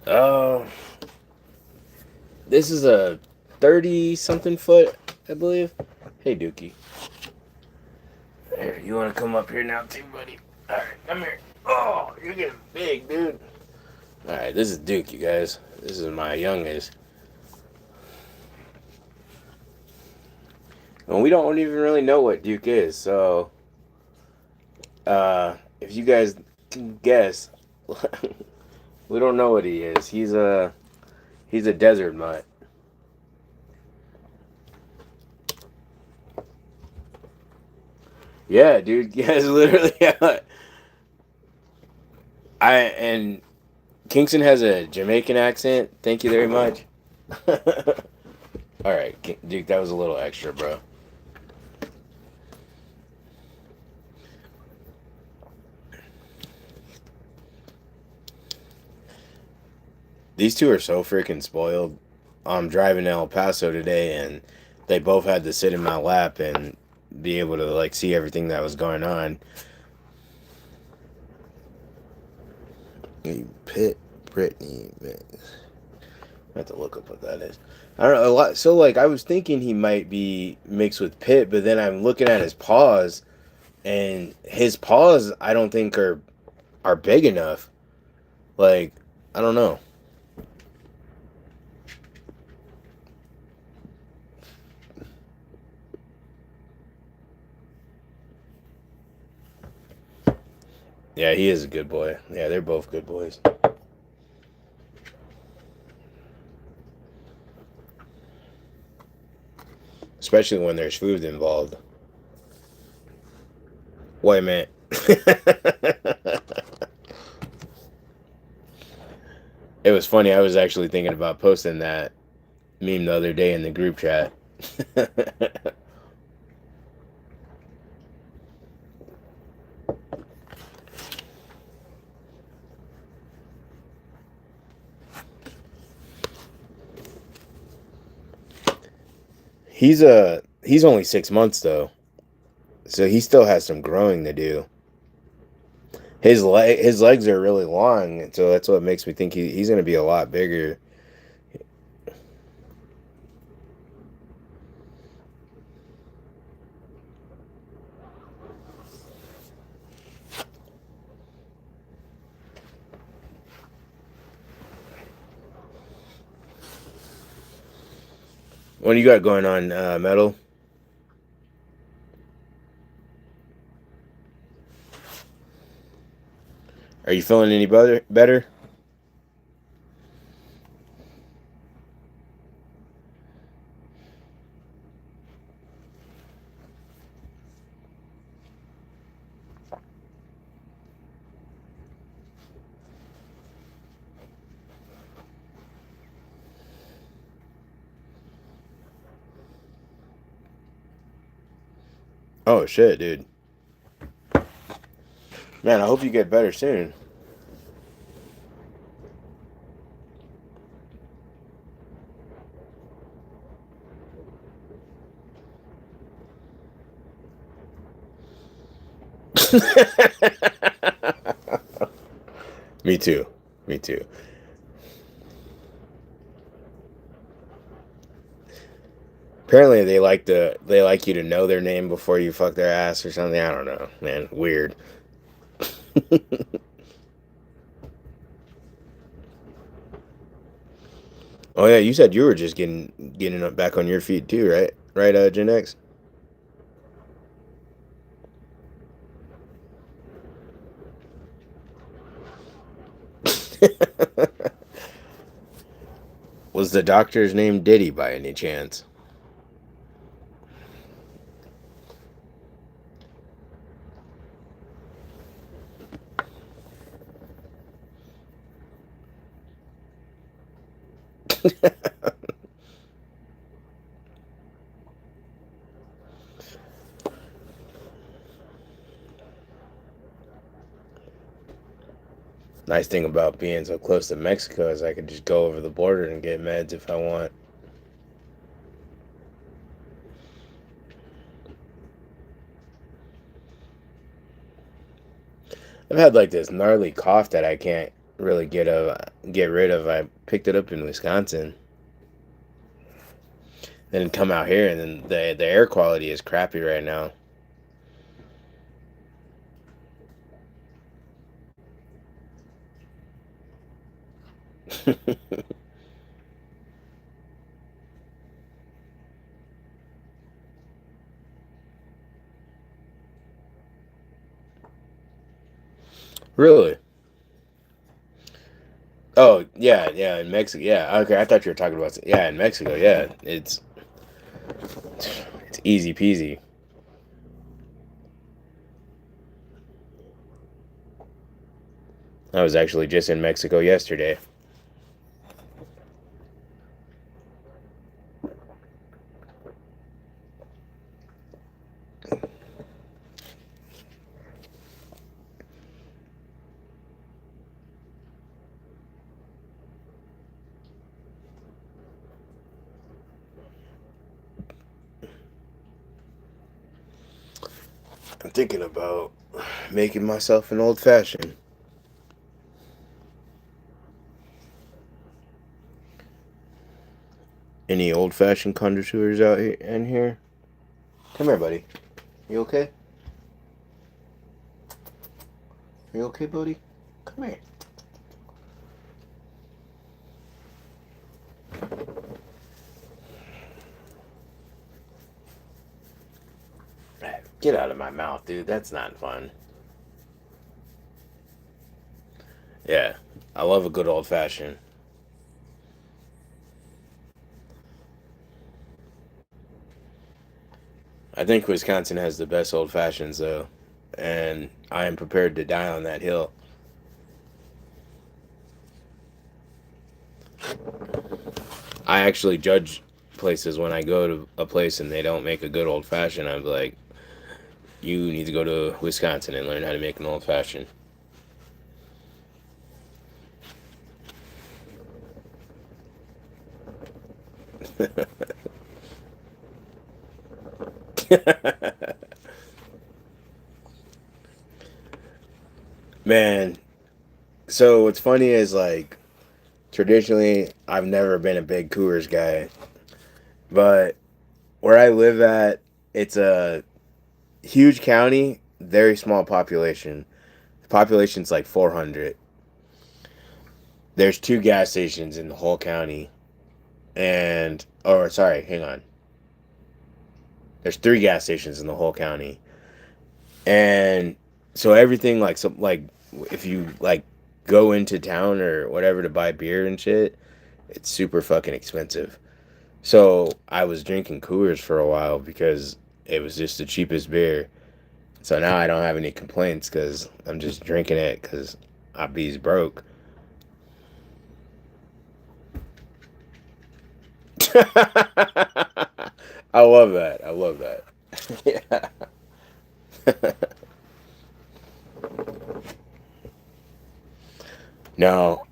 Oh, this is a 30 something foot, I believe. Hey, Dookie. Here, you want to come up here now, too, buddy? All right, come here. Oh, you're getting big, dude. All right, this is Duke, you guys. This is my youngest. And we don't even really know what Duke is, so if you guys can guess, we don't know what he is. He's a desert mutt. Yeah, dude. Yes, literally. And Kingston has a Jamaican accent. Thank you very much. All right, Duke, that was a little extra, bro. These two are so freaking spoiled. I'm driving to El Paso today, and they both had to sit in my lap and be able to like see everything that was going on. Pitt, Brittany, man. I have to look up what that is. I don't know a lot. So like, I was thinking he might be mixed with Pitt, but then I'm looking at his paws, and his paws I don't think are big enough. Like, I don't know. Yeah, he is a good boy. Yeah, they're both good boys. Especially when there's food involved. Wait a minute. It was funny. I was actually thinking about posting that meme the other day in the group chat. He's only 6 months though, so he still has some growing to do. His legs are really long, so that's what makes me think he's going to be a lot bigger. What do you got going on, Metal? Are you feeling any better? Oh shit, dude. Man, I hope you get better soon. Me too. Me too. Apparently they like you to know their name before you fuck their ass or something. I don't know, man. Weird. Oh yeah, you said you were just getting back on your feet too, right? Right, Gen X. Was the doctor's name Diddy by any chance? Nice thing about being so close to Mexico is I could just go over the border and get meds if I want. I've had like this gnarly cough that I can't really get rid of. I picked it up in Wisconsin, then come out here, and then the air quality is crappy right now. Really? Oh, yeah, yeah, in Mexico. Yeah, okay. I thought you were talking about yeah, in Mexico. Yeah, it's easy peasy. I was actually just in Mexico yesterday. I'm thinking about making myself an old fashioned. Any old fashioned connoisseurs out here in here? Come here, buddy. You okay? You okay, buddy? Come here. Get out of my mouth, dude. That's not fun. Yeah, I love a good old fashioned. I think Wisconsin has the best old fashions, though, and I am prepared to die on that hill. I actually judge places when I go to a place and they don't make a good old fashioned. I'm like, you need to go to Wisconsin and learn how to make an old fashioned. Man, so what's funny is like traditionally I've never been a big Coors guy, but where I live at, it's a huge county, very small population. The population's like 400. There's two gas stations in the whole county, and or sorry, hang on. There's three gas stations in the whole county, and so everything like some like if you like go into town or whatever to buy beer and shit, it's super fucking expensive. So I was drinking Coors for a while because it was just the cheapest beer. So now I don't have any complaints because I'm just drinking it because I be's broke. I love that. I love that. Yeah. No,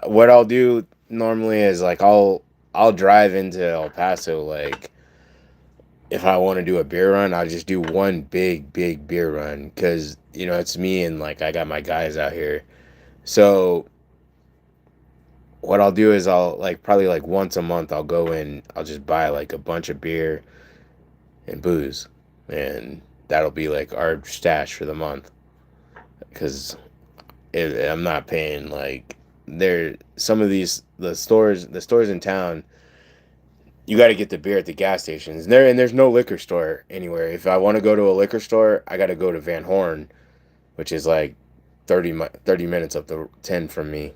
what I'll do normally is like I'll drive into El Paso like if I want to do a beer run, I'll just do one big beer run because you know it's me and like I got my guys out here. So what I'll do is I'll like probably like once a month I'll go in, I'll just buy like a bunch of beer and booze, and that'll be like our stash for the month because I'm not paying like there some of these the stores in town. You got to get the beer at the gas stations. And there's no liquor store anywhere. If I want to go to a liquor store, I got to go to Van Horn, which is like 30 minutes up the 10 from me.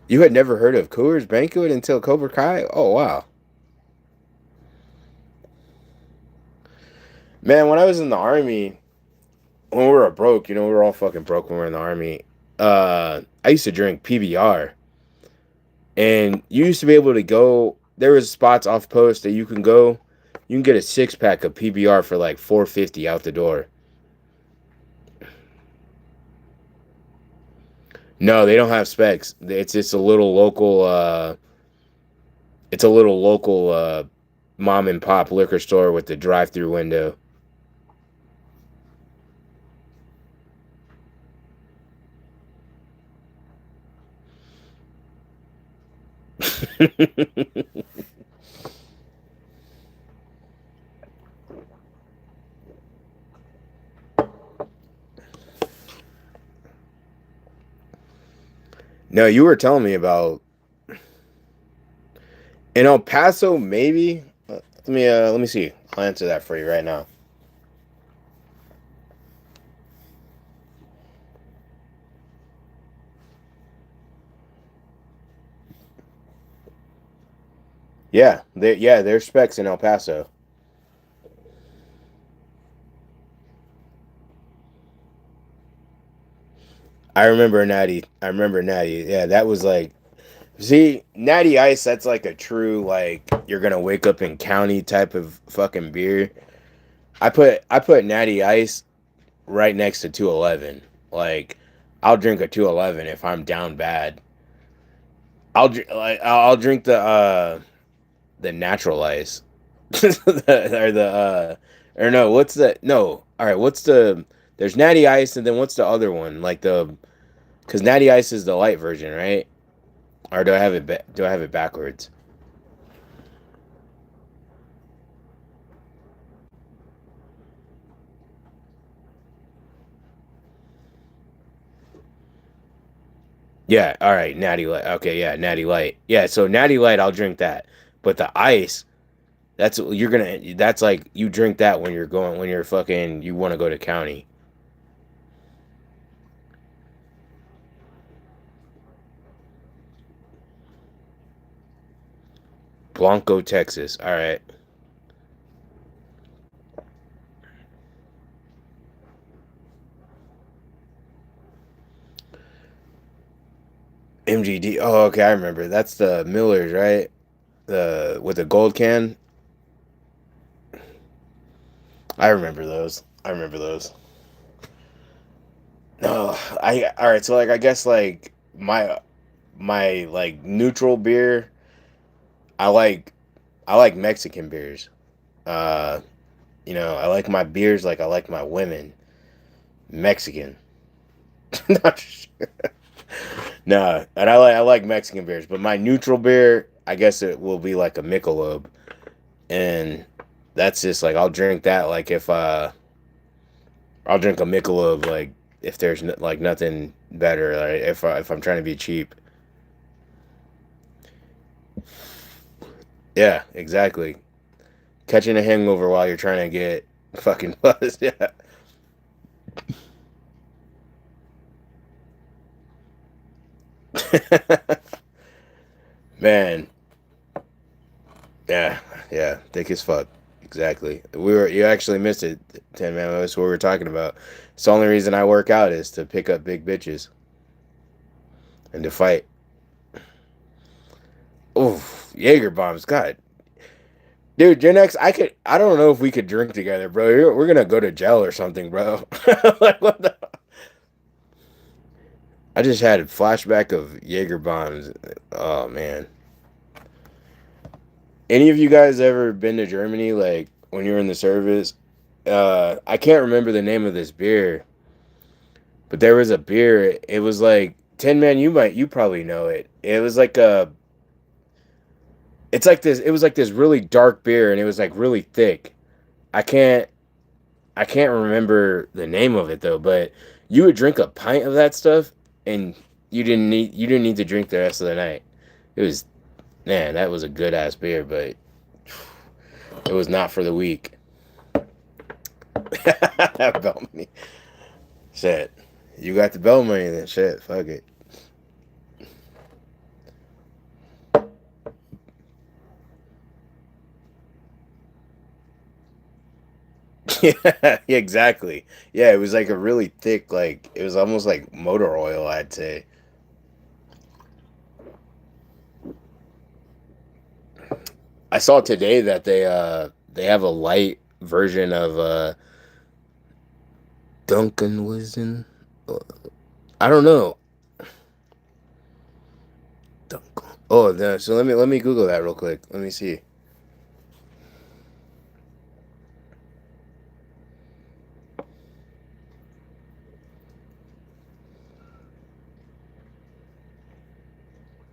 You had never heard of Coors Banquet until Cobra Kai? Oh wow. Man, when I was in the army, when we were broke, we were all fucking broke when we were in the army. I used to drink PBR, and you used to be able to go. There was spots off post that you can go. You can get a 6 pack of PBR for like 450 out the door. No, they don't have specs. It's just a little local. It's a little local mom and pop liquor store with the drive-through window. No, you were telling me about in El Paso, maybe. Let me see. I'll answer that for you right now. Yeah, there's specs in El Paso. I remember Natty. I remember Natty. Yeah, that was like, see, Natty Ice. That's like a true like you're gonna wake up in county type of fucking beer. I put Natty Ice right next to 211. Like, I'll drink a 211 if I'm down bad. I'll drink the natural ice. or the or no, what's the no? All right, what's the there's Natty Ice and then what's the other one? Like the cuz Natty Ice is the light version, right? Or do I have it backwards? Yeah, all right, Natty Light. Okay, yeah, Natty Light. Yeah, so Natty Light I'll drink that. But the ice, that's like you drink that when you're fucking you want to go to county. Blanco, Texas. All right. MGD. Oh, okay, I remember. That's the Millers, right? The with the gold can. I remember those. I remember those. No, I all right. So like, I guess like my like neutral beer. I like I like Mexican beers. Uh, I like my beers like I like my women Mexican. Not sure. Nah, and I like Mexican beers, but my neutral beer, I guess it will be like a Michelob, and that's just like I'll drink that like if I'll drink a Michelob like if there's like nothing better. Like if I'm trying to be cheap. Yeah, exactly. Catching a hangover while you're trying to get fucking buzzed. Yeah. Man, yeah, yeah, thick as fuck. Exactly. You actually missed it, 10 man. That's what we were talking about. It's the only reason I work out is to pick up big bitches and to fight. Oof, Jaeger bombs. God, dude, Gen X. I don't know if we could drink together, bro. We're gonna go to jail or something, bro. Like what the? I just had a flashback of Jaeger bombs. Oh man. Any of you guys ever been to Germany? Like when you were in the service? I can't remember the name of this beer, but there was a beer. It was like 10 man. You probably know it. It was like a. It's like this. It was like this really dark beer, and it was like really thick. I can't. I can't remember the name of it though. But you would drink a pint of that stuff, and you didn't need to drink the rest of the night. It was man, that was a good ass beer, but it was not for the weak. Belt money. Shit. You got the belt money then shit. Fuck it. Yeah, exactly. Yeah, it was like a really thick, like it was almost like motor oil, I'd say. I saw today that they have a light version of Duncan Wisdom. I don't know. Duncan. Oh, no, so let me Google that real quick. Let me see.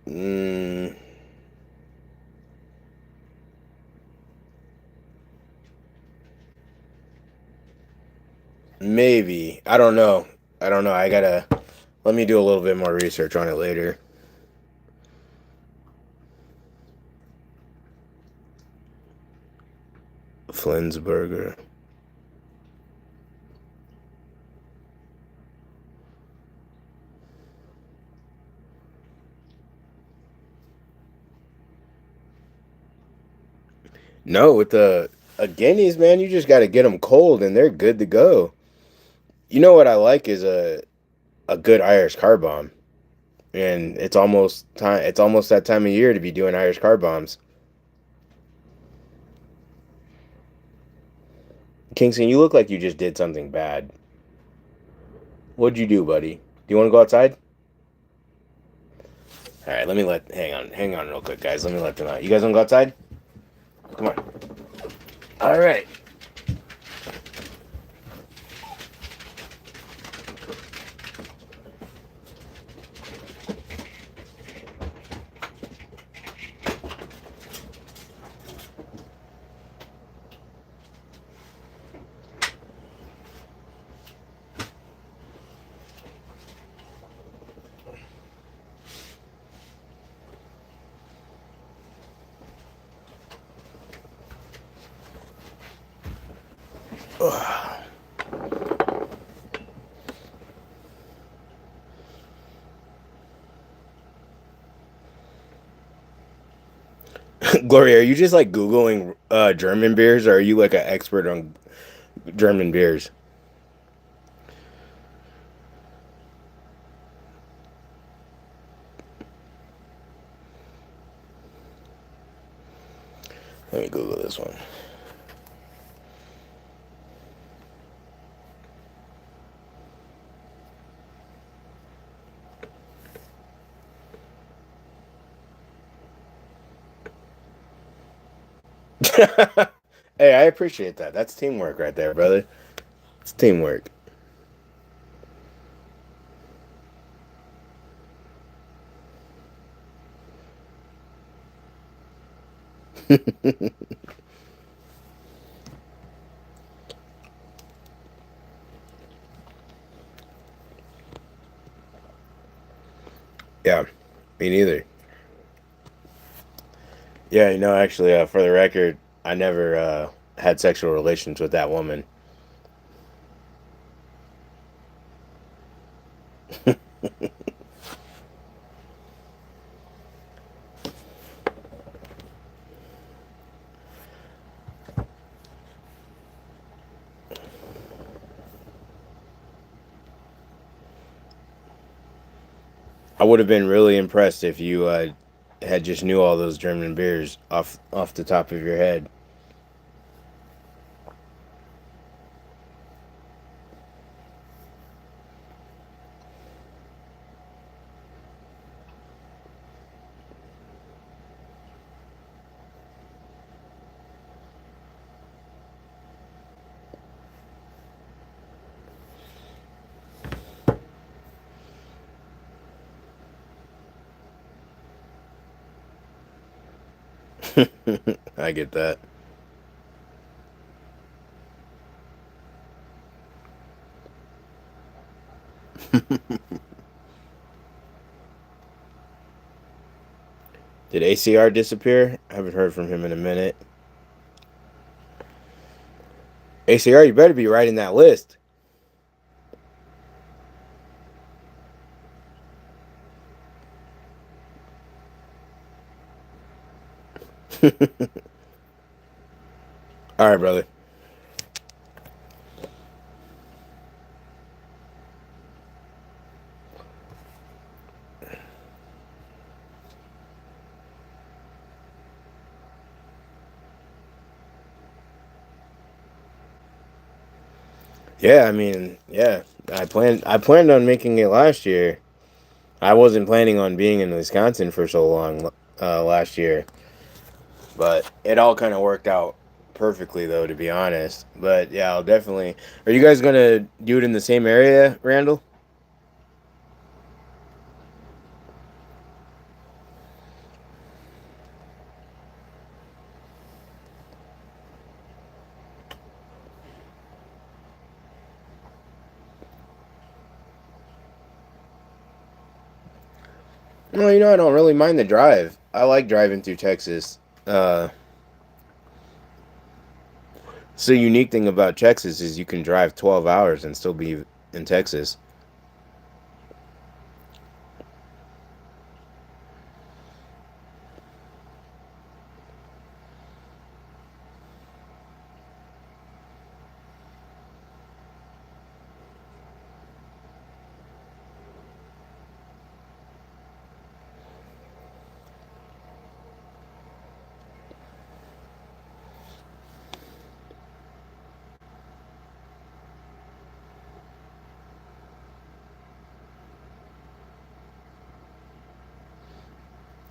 Mm, maybe. I don't know. I don't know. I gotta let me do a little bit more research on it later. Flensburger. No, with the Guineas, man, you just got to get them cold and they're good to go. You know what I like is a good Irish car bomb, and it's almost time. It's almost that time of year to be doing Irish car bombs. Kingston, you look like you just did something bad. What'd you do, buddy? Do you want to go outside? All right, hang on real quick, guys. Let me let them out. You guys want to go outside? Come on. All right. Gloria, are you just like Googling German beers, or are you like an expert on German beers? Let me Google this one. Hey, I appreciate that. That's teamwork right there, brother. It's teamwork. Yeah, me neither. Yeah, actually, for the record, I never had sexual relations with that woman. I would have been really impressed if you had just knew all those German beers off the top of your head. I get that. Did ACR disappear? I haven't heard from him in a minute. ACR, you better be writing that list. All right, brother. Yeah, I mean, yeah. I planned on making it last year. I wasn't planning on being in Wisconsin for so long last year, but it all kind of worked out perfectly though, to be honest. But yeah, I'll definitely. Are you guys gonna do it in the same area, Randall? No, I don't really mind the drive. I like driving through Texas. Uh, So the unique thing about Texas is you can drive 12 hours and still be in Texas.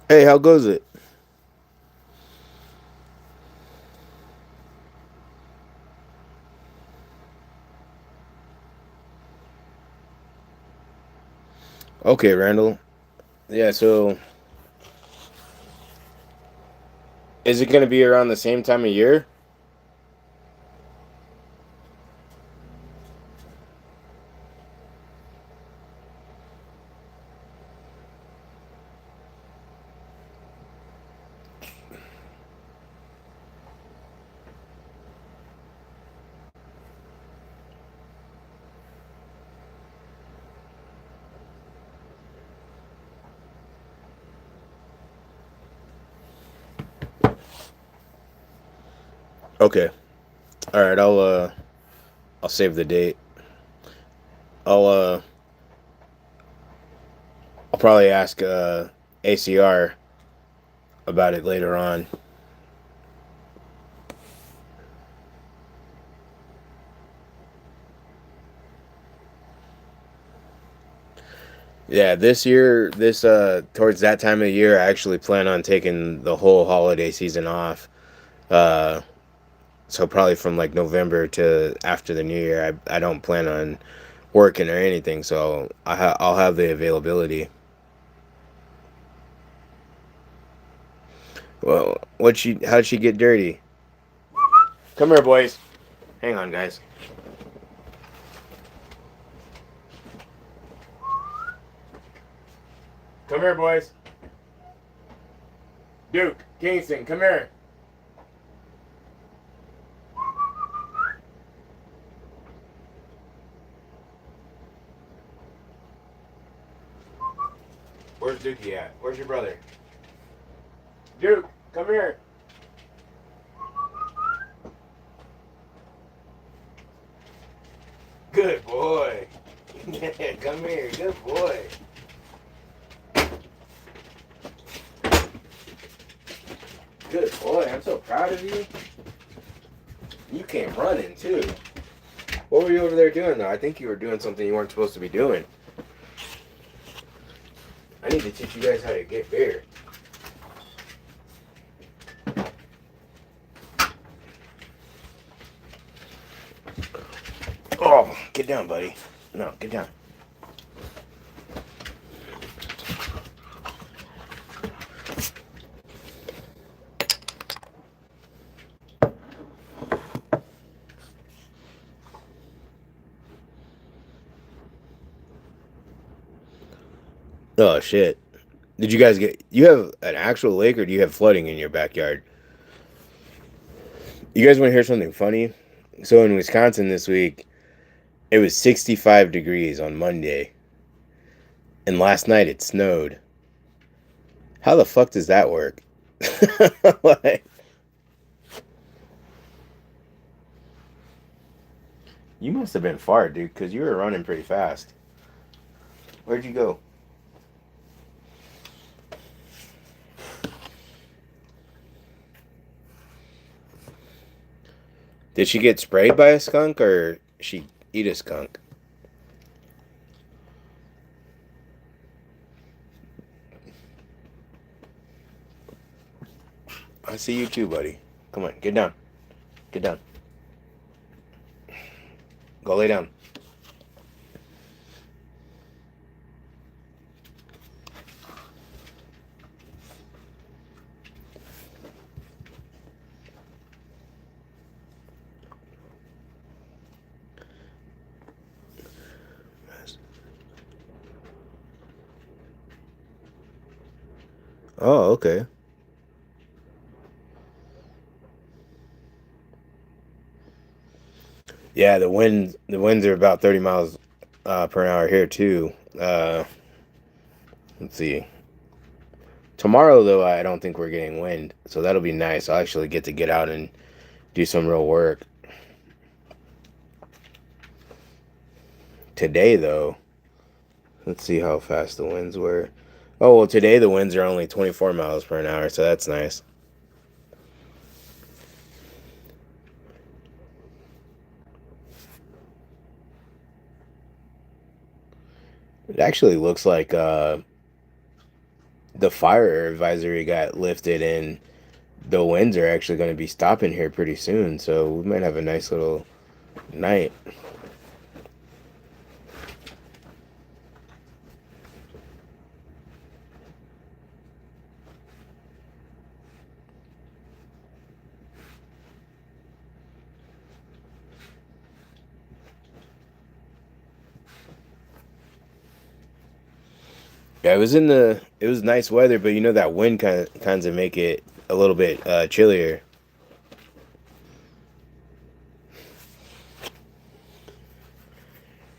Hey, how goes it? Okay, Randall. Yeah, so is it going to be around the same time of year? Okay. All right, I'll save the date. I'll uh I'll probably ask ACR about it later on. Yeah, this year, this towards that time of the year, I actually plan on taking the whole holiday season off. Uh so probably from like November to after the new year, I don't plan on working or anything, so I'll have the availability. Well, how'd she get dirty? Come here, boys. Hang on, guys. Come here, boys. Duke, Kingston, come here. Where's Dookie at? Where's your brother? Duke, come here. Good boy. Yeah, come here. Good boy. Good boy. I'm so proud of you. You came running too. What were you over there doing though? I think you were doing something you weren't supposed to be doing. I need to teach you guys how to get beer. Oh, get down, buddy. No, get down. Oh shit. Did you guys get? You have an actual lake, or do you have flooding in your backyard? You guys want to hear something funny? So in Wisconsin this week, it was 65 degrees on Monday, and last night it snowed. How the fuck does that work? Like, you must have been far, dude, because you were running pretty fast. Where'd you go? Did she get sprayed by a skunk, or she eat a skunk? I see you too, buddy. Come on, get down. Get down. Go lay down. Oh, okay. Yeah, the winds are about 30 miles per hour here too. Let's see. Tomorrow though, I don't think we're getting wind, so that'll be nice. I'll actually get out and do some real work. Today though, let's see how fast the winds were. Oh well, today the winds are only 24 miles per hour, so that's nice. It actually looks like the fire advisory got lifted and the winds are actually going to be stopping here pretty soon, so we might have a nice little night. Yeah, it was nice weather, but you know that wind kind of make it a little bit chillier.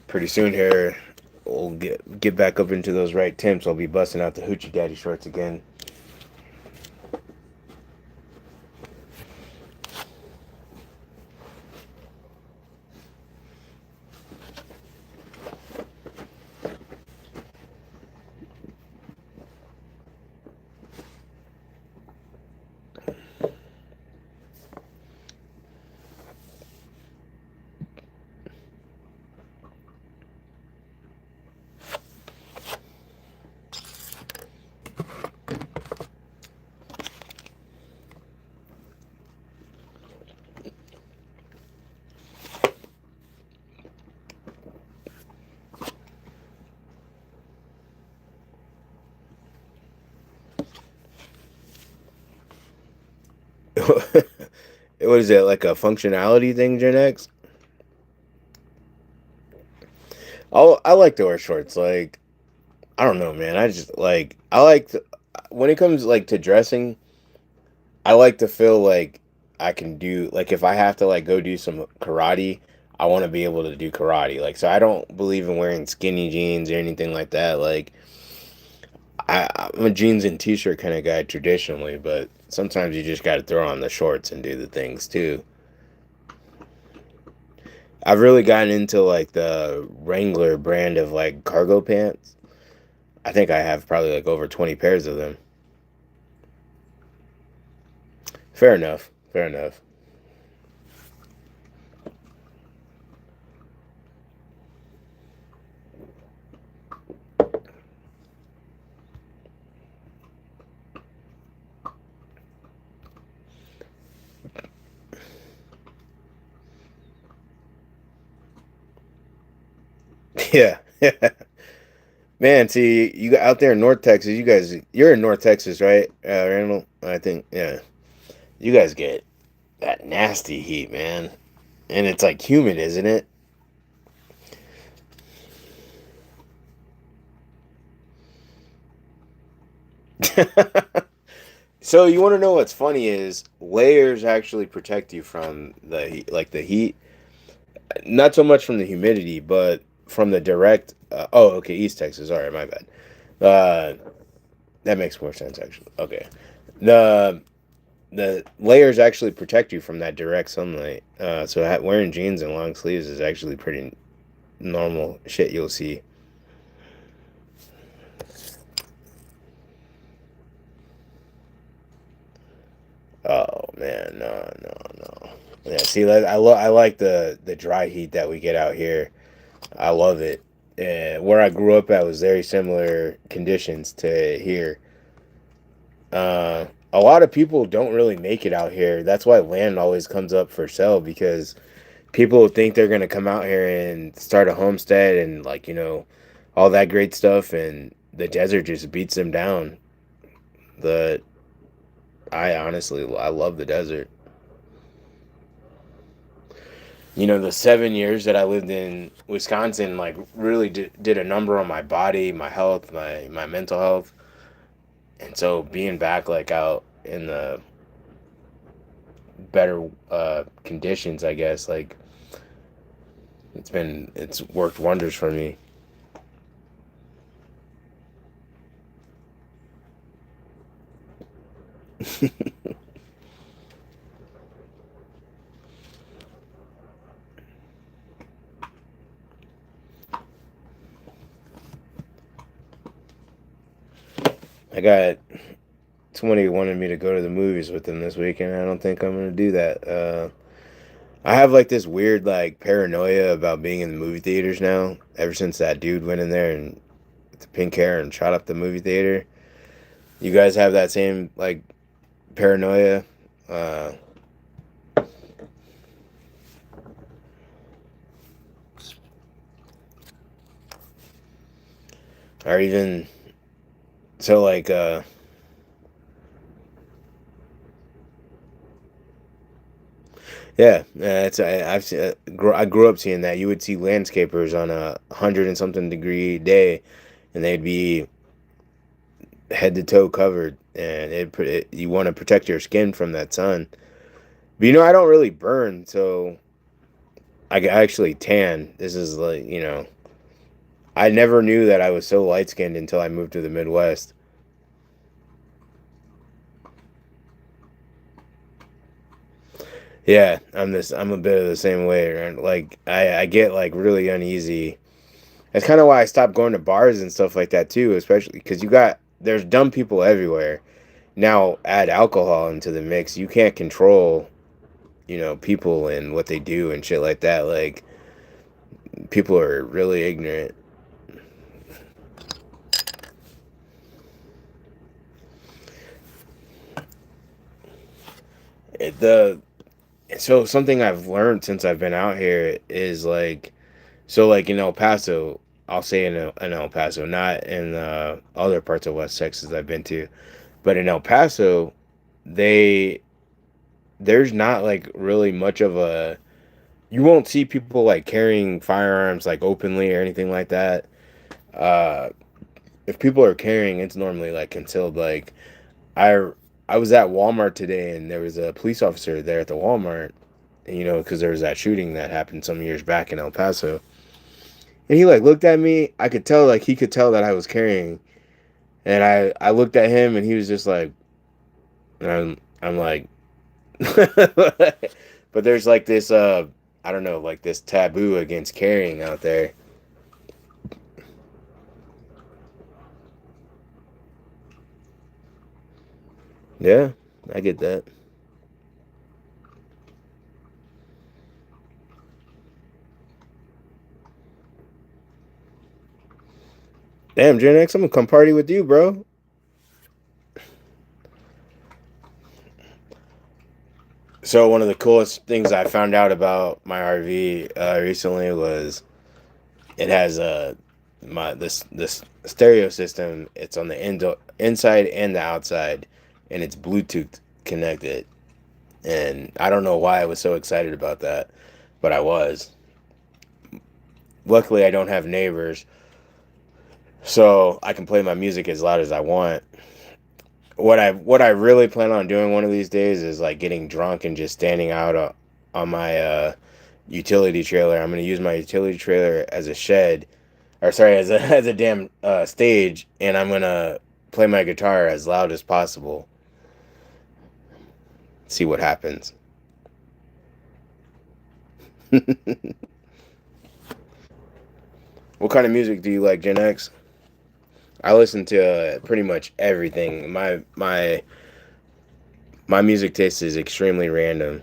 Pretty soon here, we'll get back up into those right temps. I'll be busting out the hoochie daddy shorts again. What is it, like a functionality thing, Gen X? I like to wear shorts. Like I don't know, man. I just like I like to, when it comes like to dressing. I like to feel like I can do like if I have to like go do some karate, I want to be able to do karate. Like so I don't believe in wearing skinny jeans or anything like that. Like I'm a jeans and t-shirt kind of guy traditionally, but sometimes you just got to throw on the shorts and do the things too. I've really gotten into like the Wrangler brand of like cargo pants. I think I have probably like over 20 pairs of them. Fair enough. Fair enough. Yeah. Man, see, you got out there in North Texas, you're in North Texas, right? Randall, I think, yeah. You guys get that nasty heat, man. And it's like humid, isn't it? So you want to know what's funny is layers actually protect you from the heat, like the heat, not so much from the humidity, but from the direct. Oh, okay, East Texas. All right, my bad. Uh, that makes more sense actually. Okay, the the layers actually protect you from that direct sunlight. So wearing jeans and long sleeves is actually pretty normal shit you'll see. Oh man, no, no, no. Yeah, see, I like the dry heat that we get out here. I love it. Where I grew up at was very similar conditions to here. A lot of people don't really make it out here. That's why land always comes up for sale because people think they're gonna come out here and start a homestead and like all that great stuff, and the desert just beats them down. The I honestly I love the desert. The 7 years that I lived in Wisconsin, like, really did a number on my body, my health, my mental health. And so being back, like, out in the better conditions, I guess, like, It's worked wonders for me. I got somebody wanted me to go to the movies with them this weekend. I don't think I'm gonna do that. I have like this weird like paranoia about being in the movie theaters now. Ever since that dude went in there and with the pink hair and shot up the movie theater. You guys have that same like paranoia, uh, or even so like yeah, it's I've seen, I grew up seeing that. You would see landscapers on a 100 and something degree day, and they'd be head to toe covered, and you want to protect your skin from that sun. But I don't really burn, so I actually tan. This is like I never knew that I was so light skinned until I moved to the Midwest. Yeah, I'm a bit of the same way, right? Like I get like really uneasy. That's kind of why I stopped going to bars and stuff like that too, especially because there's dumb people everywhere. Now add alcohol into the mix, you can't control, people and what they do and shit like that. Like people are really ignorant. The So something I've learned since I've been out here is like, so like in El Paso, I'll say in El Paso, not in other parts of West Texas I've been to, but in El Paso, they there's not like really much of a, you won't see people like carrying firearms like openly or anything like that. Uh, if people are carrying, it's normally like concealed. Like I I was at Walmart today and there was a police officer there at the Walmart, because there was that shooting that happened some years back in El Paso. And he like looked at me. I could tell like he could tell that I was carrying. And I looked at him and he was just like, I'm like but there's like this I don't know, like this taboo against carrying out there. Yeah, I get that. Damn, Gen X, I'm gonna come party with you, bro. So one of the coolest things I found out about my RV recently was it has my this stereo system. It's on the inside and the outside, and it's Bluetooth connected. And I don't know why I was so excited about that, but I was. Luckily, I don't have neighbors, so I can play my music as loud as I want. What I really plan on doing one of these days is like getting drunk and just standing out on my utility trailer. I'm gonna use my utility trailer as a shed, or sorry, as a as a damn stage, and I'm gonna play my guitar as loud as possible. See what happens. What kind of music do you like, Gen X? I listen to pretty much everything. My music taste is extremely random.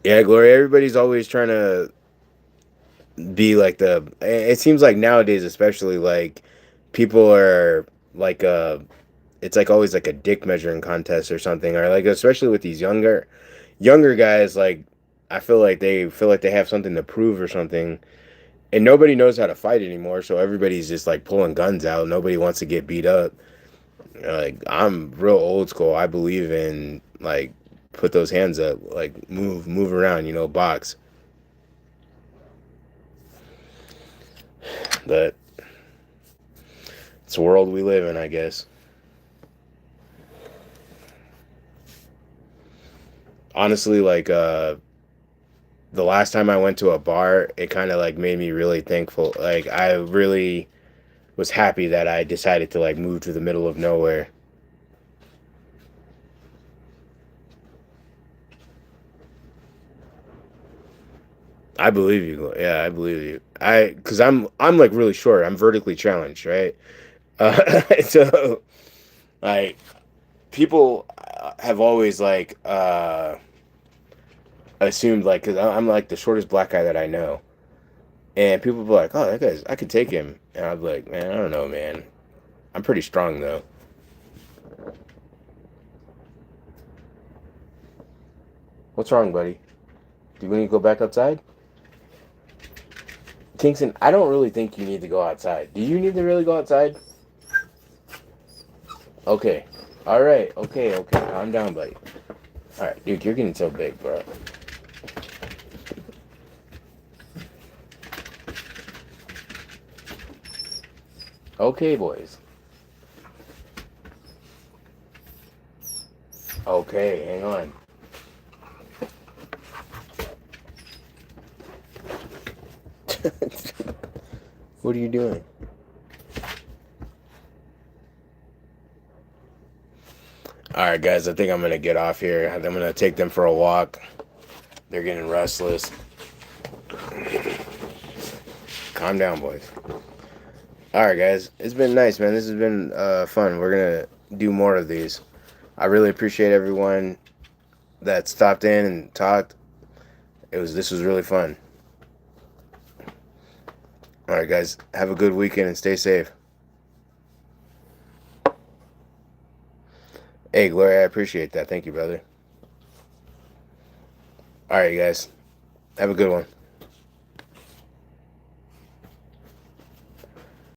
Yeah, Gloria. Everybody's always trying to be like the. It seems like nowadays, especially like people are like it's like always like a dick measuring contest or something, or like especially with these younger guys. Like I feel like they have something to prove or something, and nobody knows how to fight anymore. So everybody's just like pulling guns out. Nobody wants to get beat up. Like I'm real old school. I believe in like put those hands up, like move around, box. But it's the world we live in, I guess. honestly, like the last time I went to a bar, it kind of like made me really thankful. Like I really was happy that I decided to like move to the middle of nowhere. I believe you. Yeah, I believe you. Cause I'm like really short. I'm vertically challenged, right? So like people have always like assumed like because I'm like the shortest black guy that I know, and people be like, "Oh, that guy's I could take him," and I'm like, "Man, I don't know, man. I'm pretty strong though." What's wrong, buddy? Do we need to go back outside? Kingston, I don't really think you need to go outside. Do you need to really go outside? Okay. All right. Okay. Okay. Calm down, buddy. All right, dude, you're getting so big, bro. Okay, boys. Okay, hang on. What are you doing? All right, guys, I think I'm gonna get off here. I'm gonna take them for a walk. They're getting restless. Calm down, boys. All right, guys, it's been nice, man. This has been fun. We're gonna do more of these. I really appreciate everyone that stopped in and talked. This was really fun. All right, guys, have a good weekend and stay safe. Hey, Gloria, I appreciate that. Thank you, brother. All right, guys, have a good one.